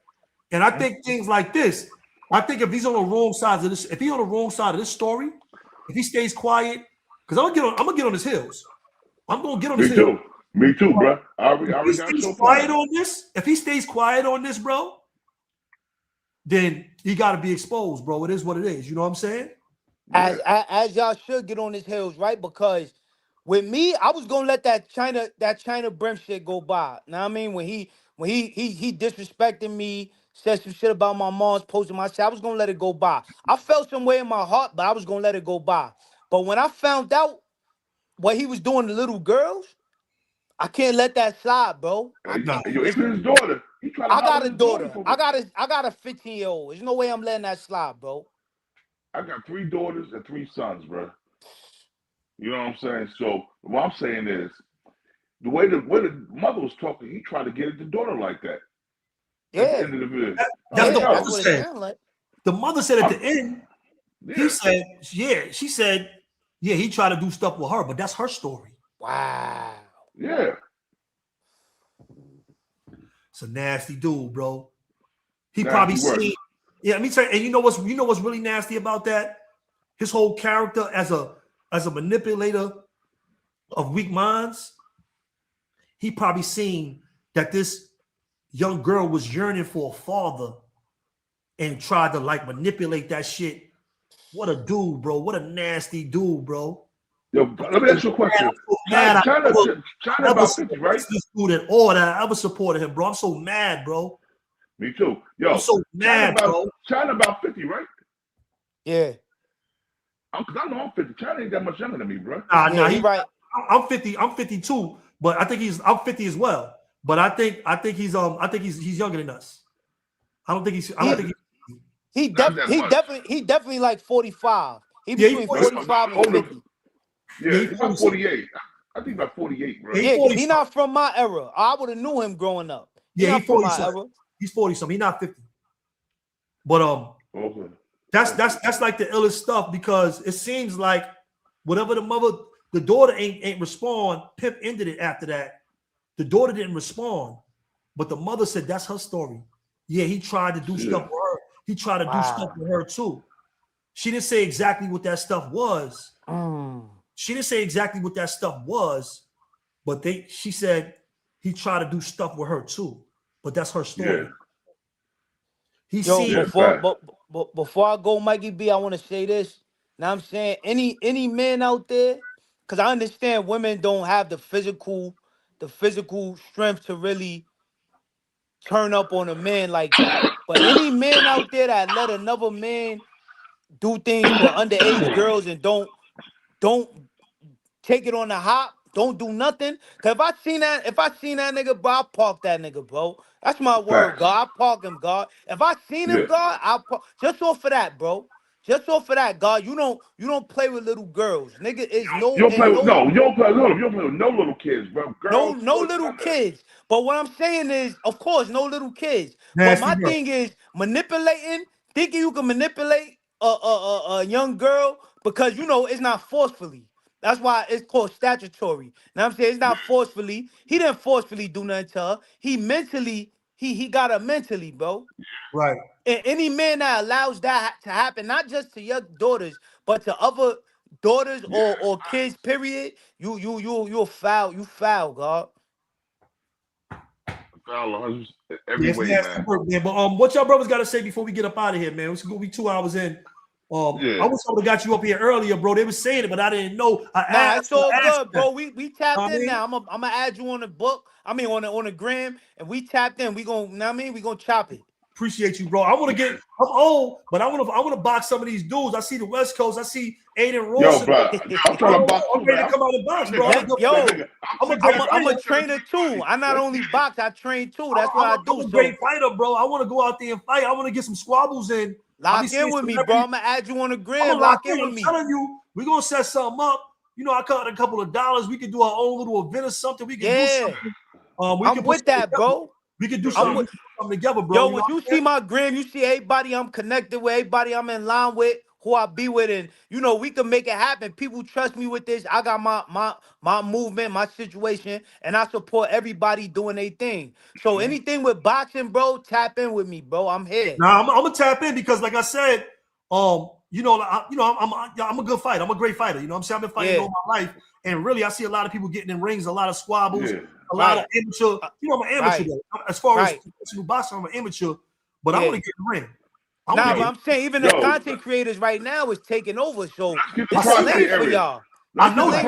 And I think things like this, I think if he's on the wrong side of this, if he's on the wrong side of this story, if he stays quiet, because I'm gonna get on his heels. I'm gonna get on his heels. Me too, bro. If he stays quiet on this, bro, then he got to be exposed, bro. It is what it is. You know what I'm saying? As y'all should get on his heels, right? Because with me, I was gonna let that China Brim shit go by. Now I mean, when he disrespected me, said some shit about my mom's posting my shit, I was gonna let it go by. I felt some way in my heart, but I was gonna let it go by. But when I found out what he was doing to little girls, I can't let that slide, bro. Even his daughter. I got a daughter. I got a 15-year-old. There's no way I'm letting that slide, bro. I got 3 daughters and 3 sons, bro. You know what I'm saying? So what I'm saying is, the way the mother was talking, he tried to get at the daughter like that. Yeah. At the end of the video. That's the mother what said. it sound like. The mother said at the end, he said, she said, he tried to do stuff with her, but that's her story. Wow. Yeah. It's a nasty dude, bro. He Nasty probably work. seen. Yeah, I mean, and you know what's really nasty about that? His whole character as a manipulator of weak minds. He probably seen that this young girl was yearning for a father and tried to like manipulate that shit. What a dude, bro. What a nasty dude, bro. Yo, let me ask you a question. Chyna about 50, right? This dude and all that. I was supporting him, bro. I'm so mad, bro. Me too. Yo, I'm so mad, bro. Chyna about 50, right? Yeah. Because I know I'm 50. Chyna ain't that much younger than me, bro. Nah, he right. I'm 50. I'm 52, but I'm 50 as well. But I think he's younger than us. He definitely like 45. He between 45 and 50. Yeah, he's about 48. I think about 48, bro. Yeah, he not from my era. I would have knew him growing up. He's not from my era. He's 40 something. He's not 50. But that's like the illest stuff, because it seems like whatever the daughter ain't respond. Pimp ended it after that. The daughter didn't respond, but the mother said that's her story. Yeah, he tried to do stuff with her. He tried to do stuff with her too. She didn't say exactly what that stuff was. She didn't say exactly what that stuff was, but she said he tried to do stuff with her too. But that's her story. Yeah. Before I go, Mikey B, I want to say this. Now I'm saying any men out there, because I understand women don't have the physical strength to really turn up on a man like that. But any man out there that let another man do things to underage girls and don't take it on the hop, don't do nothing. Cause if I seen that nigga, bro, I'll park that nigga, bro. That's my word, God. I'll park him, God. If I seen him, God, I'll park. Just off for that, bro. Just off for that, God. You don't play with little girls. Nigga is you don't play with no little kids, bro. Girls, no little kids. But what I'm saying is, of course, no little kids. But my thing is manipulating, thinking you can manipulate a young girl, because it's not forcefully. That's why it's called statutory. Now I'm saying it's not forcefully. He didn't forcefully do nothing to her. He mentally, he got her mentally, bro. Right. And any man that allows that to happen, not just to your daughters, but to other daughters or kids, period, you're foul. You foul, God. Foul every Yes, way, nasty man. work, man. But what y'all brothers got to say before we get up out of here, man? It's gonna be 2 hours in. Yeah. I wish I would have got you up here earlier, bro. They were saying it, but I didn't know. Nah, it's all good, bro. We tapped I in mean? now. I'm gonna add you on the book. I mean on the gram, and we tapped in. We gonna, know what I mean? We gonna chop it. Appreciate you, bro. I want to get. I'm old, but I want to box some of these dudes. I see the West Coast. I see Aiden Ross. Yo, bro, I'm trying to box I'm too, ready man. to come out and box, bro. I'm a trainer too. I not only box, I train too. That's what I do. I'm a great fighter, bro. I want to go out there and fight. I want to get some squabbles in. Lock in with me, bro. I'm gonna add you on the gram. Lock in with me. I'm telling you, we're gonna set something up. You know, I cut a couple of dollars. We could do our own little event or something. We can do something. I'm with that, bro. We can do something together, bro. Yo, when you see my gram, you see everybody I'm connected with, everybody I'm in line with, who I be with, and you know we can make it happen. People trust me with this. I got my movement, my situation, and I support everybody doing their thing. So anything with boxing, bro, tap in with me, bro. I'm here. Nah, I'm gonna tap in because, like I said, I'm a good fighter. I'm a great fighter. You know what I'm saying? I've been fighting all my life, and really, I see a lot of people getting in rings, a lot of squabbles, a lot of amateur. You know, I'm an amateur. As far as professional boxing, I'm an amateur, but I want to get in the ring. But I'm saying even the content creators right now is taking over. So it's a lane for y'all. I know that.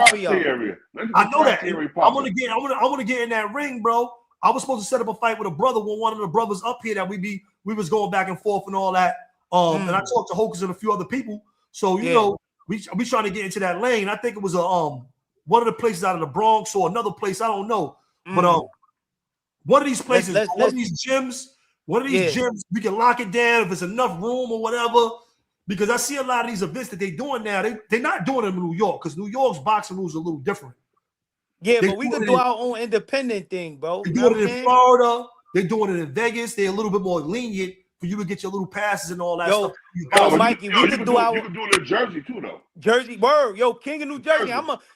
I know that. I want to get in that ring, bro. I was supposed to set up a fight with a brother with one of the brothers up here that we was going back and forth and all that. And I talked to Hocus and a few other people. So you know, we trying to get into that lane. I think it was one of the places out of the Bronx or another place. I don't know, but one of these places, one of these gyms, we can lock it down if it's enough room or whatever. Because I see a lot of these events that they're doing now. They're not doing them in New York because New York's boxing rules are a little different. Yeah, but we can do our own independent thing, bro. They're doing it in Florida. They're doing it in Vegas. They're a little bit more lenient for you to get your little passes and all that stuff. Yo, Mikey, we can do our. You can do it in Jersey too, though. Jersey, word, yo, King of New Jersey.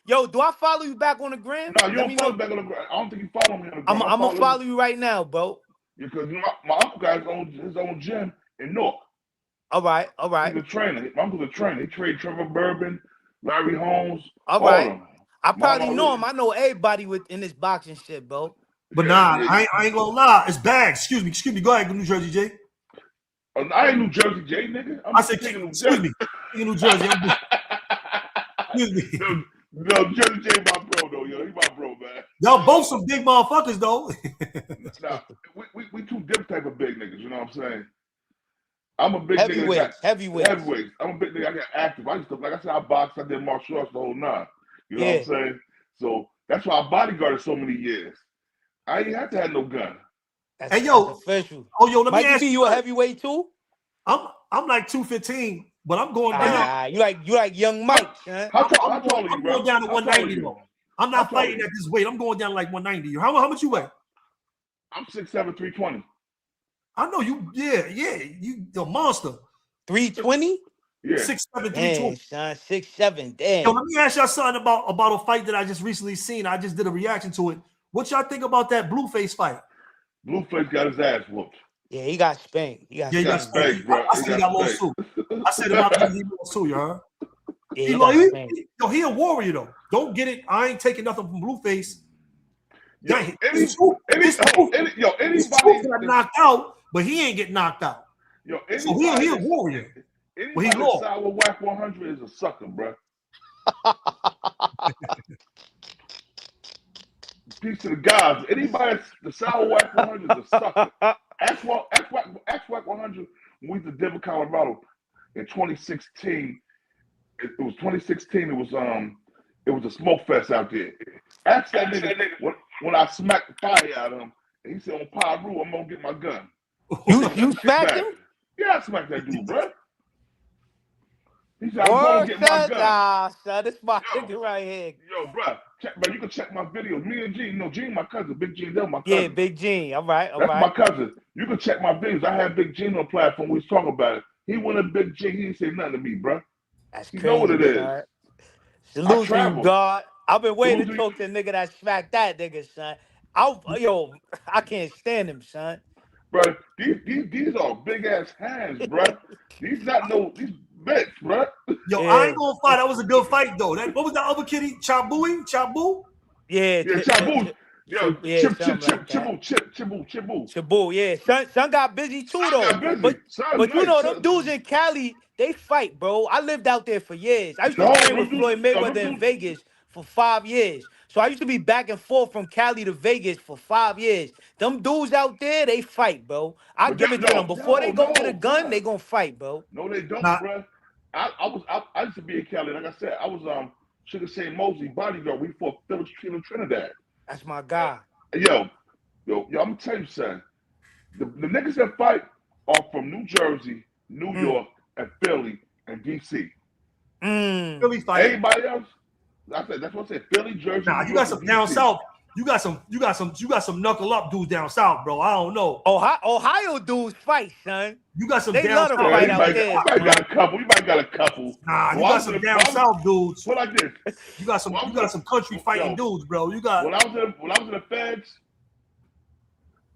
Do I follow you back on the gram? No, you don't follow me back on the gram. I don't think you follow me on the gram. I'm gonna follow you right now, bro. Because my uncle got his own gym in Newark. All right. He's a trainer. My uncle's a trainer. He trained Trevor Bourbon, Larry Holmes. All right. I probably know him. I know everybody in this boxing shit, bro. But I ain't gonna lie. It's bags. Excuse me. Go ahead, New Jersey J. I ain't New Jersey J, nigga. I said King of New Jersey. Excuse me. No, Jersey J my bro though, yo. He my bro, man. Y'all both some big motherfuckers though. Nah, we two different type of big niggas. You know what I'm saying? I'm a big heavyweight. Heavyweight. I'm a big nigga. I got active. I used to, like I said, I boxed. I did martial arts the whole nine. You know what I'm saying? So that's why I bodyguarded so many years. I ain't have to have no gun. That's official. Let me ask you. You a heavyweight too? I'm like 215, but I'm going down. You like young Mike. How tall are you, I'm bro? going down to 190 though. I'm not fighting at this weight. I'm going down to like 190. How much you weigh? I'm 6'7", 320. I know you. Yeah. You're a monster. 320. Yeah. 6'7", 320. Son, 6'7". Damn. Yo, let me ask y'all something about a fight that I just recently seen. I just did a reaction to it. What y'all think about that Blueface fight? Blueface got his ass whooped. Yeah, he got spanked. He got spanked, bro. I said he got lost too. I said about that he lost too, you heard? Yeah, he a warrior though. Don't get it. I ain't taking nothing from Blueface. Anybody got knocked out, but he ain't get knocked out. So he a warrior. But he lost. Sour Whack 100 is a sucker, bro. Peace to the guys. Anybody the Sour Whack 100 is a sucker. Ask Whack 100 when we went to Denver, Colorado in 2016. It was 2016. It was a smoke fest out there. Ask that nigga when I smacked the fire out of him, and he said on Pyru, I'm gonna get my gun. You smacked him? Yeah, I smacked that dude, bro. He said, I'm gonna get my gun. Son, this my nigga right here. Yo, bro, you can check my videos. Me and Gene, Gene my cousin. Big Gene, that's my cousin. Yeah, Big Gene. All right. That's my cousin. You can check my videos. I had Big Gene on the platform. We was talking about it. He went to Big Gene. He didn't say nothing to me, bro. That's you crazy. know what it is. Son. Salute you, God. I've been waiting to talk to a nigga that smacked that nigga, son. I can't stand him, son. Bro, these are big ass hands, bro. These bitch, bro. Yo, I ain't gonna fight. That was a good fight though. What was that other kitty? Chabu? Yeah, Chabu. Yo, Chibu, yeah. Son got busy too though. But you know them dudes in Cali, they fight, bro. I lived out there for years. I used to train with Floyd Mayweather in Vegas for 5 years. So I used to be back and forth from Cali to Vegas for 5 years. Them dudes out there, they fight, bro. I give it to them. Before they go get a gun, they gonna fight, bro. No, they don't, bro. I used to be in Cali. Like I said, I was Sugar Shane Mosley bodyguard. We fought Phillips Trinidad. That's my guy. Yo, I'm gonna tell you, son. The niggas that fight are from New Jersey, New York, and Philly and DC. Philly fight. Everybody else, that's what I said. Philly, Jersey. Nah, you got some down south. You got some knuckle up dudes down south, bro. I don't know. Ohio dudes fight, son. You got some they down love south. to fight out there. You might got a couple. You might got a couple. Nah, you got some down south dudes. What like this? You got some country fighting dudes, bro. You got. When I was in the feds,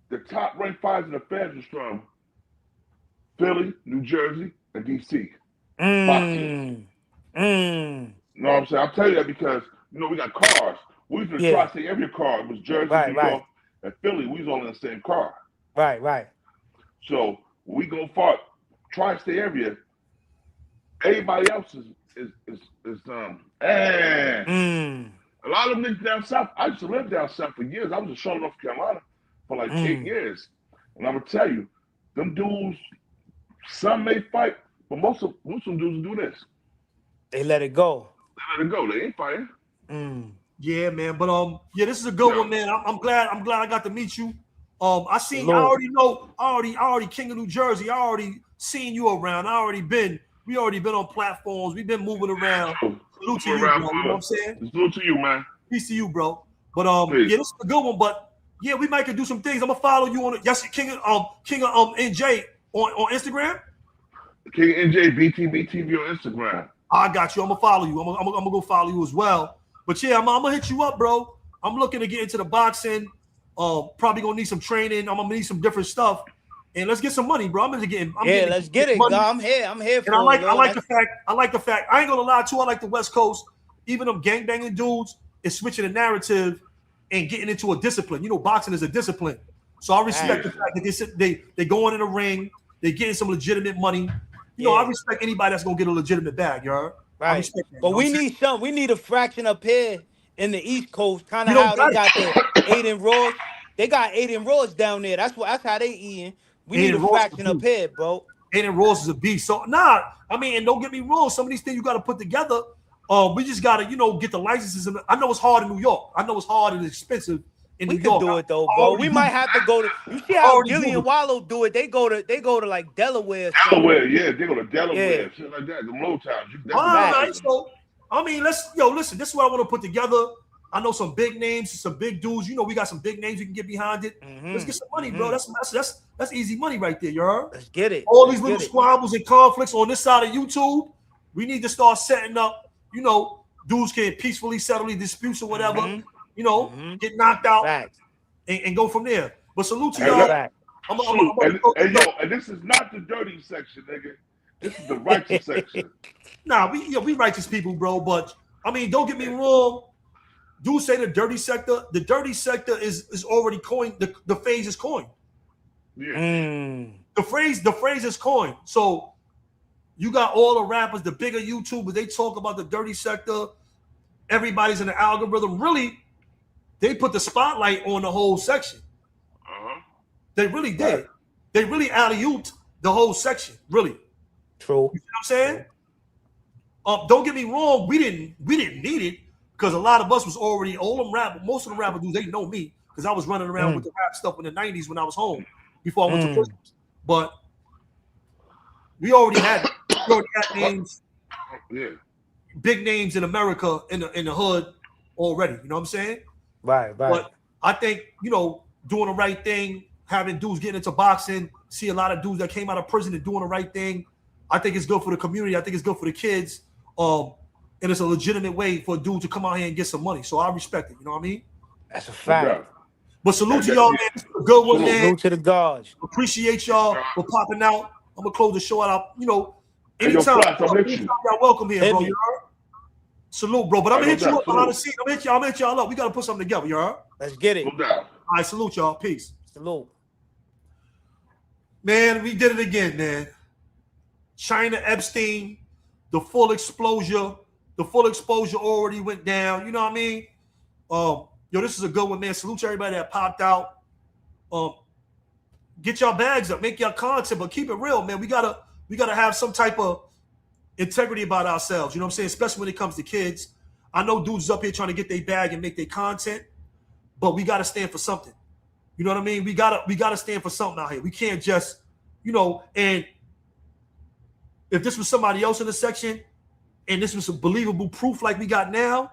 the top ranked fighters in the feds was from Philly, New Jersey, and DC. Boxing. You know what I'm saying? I'll tell you that because we got cars. We was in the tri-state area car. It was Jersey, New York, and Philly. We was all in the same car. Right. So we go far tri-state area. Everybody else is a lot of them niggas down south. I used to live down south for years. I was in Charlotte, North Carolina for like 8 years. And I'm gonna tell you, them dudes, some may fight, but most of them dudes do this. They let it go. They ain't fighting. Yeah, man. But this is a good one, man. I'm glad I got to meet you. I already King of New Jersey. I already seen you around. We already been on platforms. We've been moving around. Salute to you, bro. You know what I'm saying? Salute to you, man. Peace to you, bro. But this is a good one. But yeah, we might could do some things. I'm gonna follow you on King of NJ on Instagram. King of NJ BTV on Instagram. I got you. I'm gonna follow you. I'm gonna go follow you as well. But yeah, I'm gonna hit you up, bro. I'm looking to get into the boxing. Probably gonna need some training. I'm gonna need some different stuff. And let's get some money, bro. Let's get it. Money. I'm here for it. I like the fact. I ain't gonna lie too. I like the West Coast. Even them gangbanging dudes is switching the narrative and getting into a discipline. You know, boxing is a discipline. So I respect the fact that they going in the ring, they getting some legitimate money. You know, I respect anybody that's gonna get a legitimate bag, you heard? Right. But we need some. We need a fraction up here in the East Coast, kind of how they got the Aiden Ross. They got Aiden Ross down there. That's how they eating. We need a fraction up here, bro. Aiden Ross is a beast. So and don't get me wrong. Some of these things you got to put together. We just got to, get the licenses. I know it's hard in New York. I know it's hard and expensive in New York. We can do it though, bro. We might have to go to. You see how Gillian Wallow do it? They go to like Delaware. Yeah, they go to Delaware, shit like that. The low towns. So listen. This is what I want to put together. I know some big names, some big dudes. We got some big names we can get behind it. Let's get some money, bro. That's easy money right there, you heard? Let's get it. All these little squabbles and conflicts on this side of YouTube. We need to start setting up. Dudes can peacefully settle these disputes or whatever. Get knocked out and go from there. But salute to y'all. And this is not the dirty section, nigga. This is the righteous section. Nah, we righteous people, bro. But don't get me wrong. Dudes say the dirty sector. The dirty sector is already coined. The phrase is coined. Yeah. The phrase is coined. So you got all the rappers, the bigger YouTubers. They talk about the dirty sector. Everybody's in the algorithm. Really, they put the spotlight on the whole section. They really did. Right. They really alley-ooped the whole section. Really. True. You know what I'm saying? Don't get me wrong. We didn't need it. Because a lot of us was already most of the rappers, they know me because I was running around with the rap stuff in the 90s when I was home before I went to prison. But we already had names, big names in America in the hood already. You know what I'm saying? Right. But I think doing the right thing, having dudes getting into boxing, see a lot of dudes that came out of prison and doing the right thing. I think it's good for the community. I think it's good for the kids. And it's a legitimate way for a dude to come out here and get some money. So I respect it. You know what I mean? That's a fact. But salute to y'all, man. A good one, man. Salute to the gods. Appreciate y'all for popping out. I'm going to close the show out. Hey, yo, Anytime, Flats, I'm with you. y'all welcome here, Hit bro. me. You heard? Salute, bro. But I'm gonna hit you doubt, up behind the salute. scene. I'm gonna hit y'all up. We gotta put something together. You heard? Let's get it. No doubt. All right, salute y'all. Peace. Salute. Man, we did it again, man. Chyna, Epstein, the full exposure already went down. You know what I mean? Yo, this is a good one, man. Salute to everybody that popped out. Get y'all bags up, make y'all content, but keep it real, man. We gotta have some type of integrity about ourselves. You know what I'm saying? Especially when it comes to kids. I know dudes up here trying to get their bag and make their content, but we gotta stand for something. You know what I mean? We gotta stand for something out here. We can't just, and if this was somebody else in the section and this was some believable proof like we got now,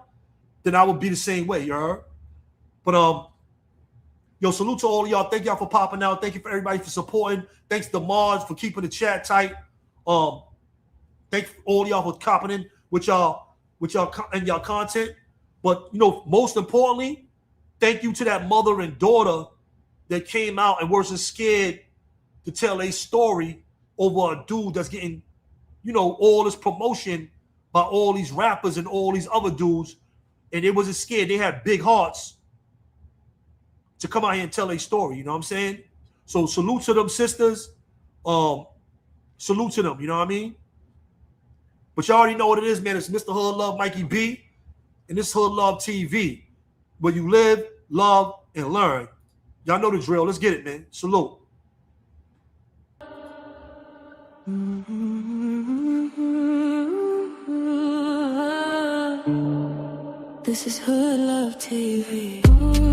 then I would be the same way, you heard? But yo, salute to all of y'all. Thank y'all for popping out. Thank you for everybody for supporting. Thanks to Mars for keeping the chat tight. Thank all y'all for copping in with y'all and y'all content. But most importantly, thank you to that mother and daughter that came out and wasn't scared to tell a story over a dude that's getting, all this promotion by all these rappers and all these other dudes, and they wasn't scared. They had big hearts to come out here and tell a story. You know what I'm saying? So salute to them sisters. Salute to them. You know what I mean? But you already know what it is, man. It's Mr. Hood Love, Mikey B, and this Hood Love TV, where you live, love, and learn. Y'all know the drill. Let's get it, man. Salute. This is Hood Love TV.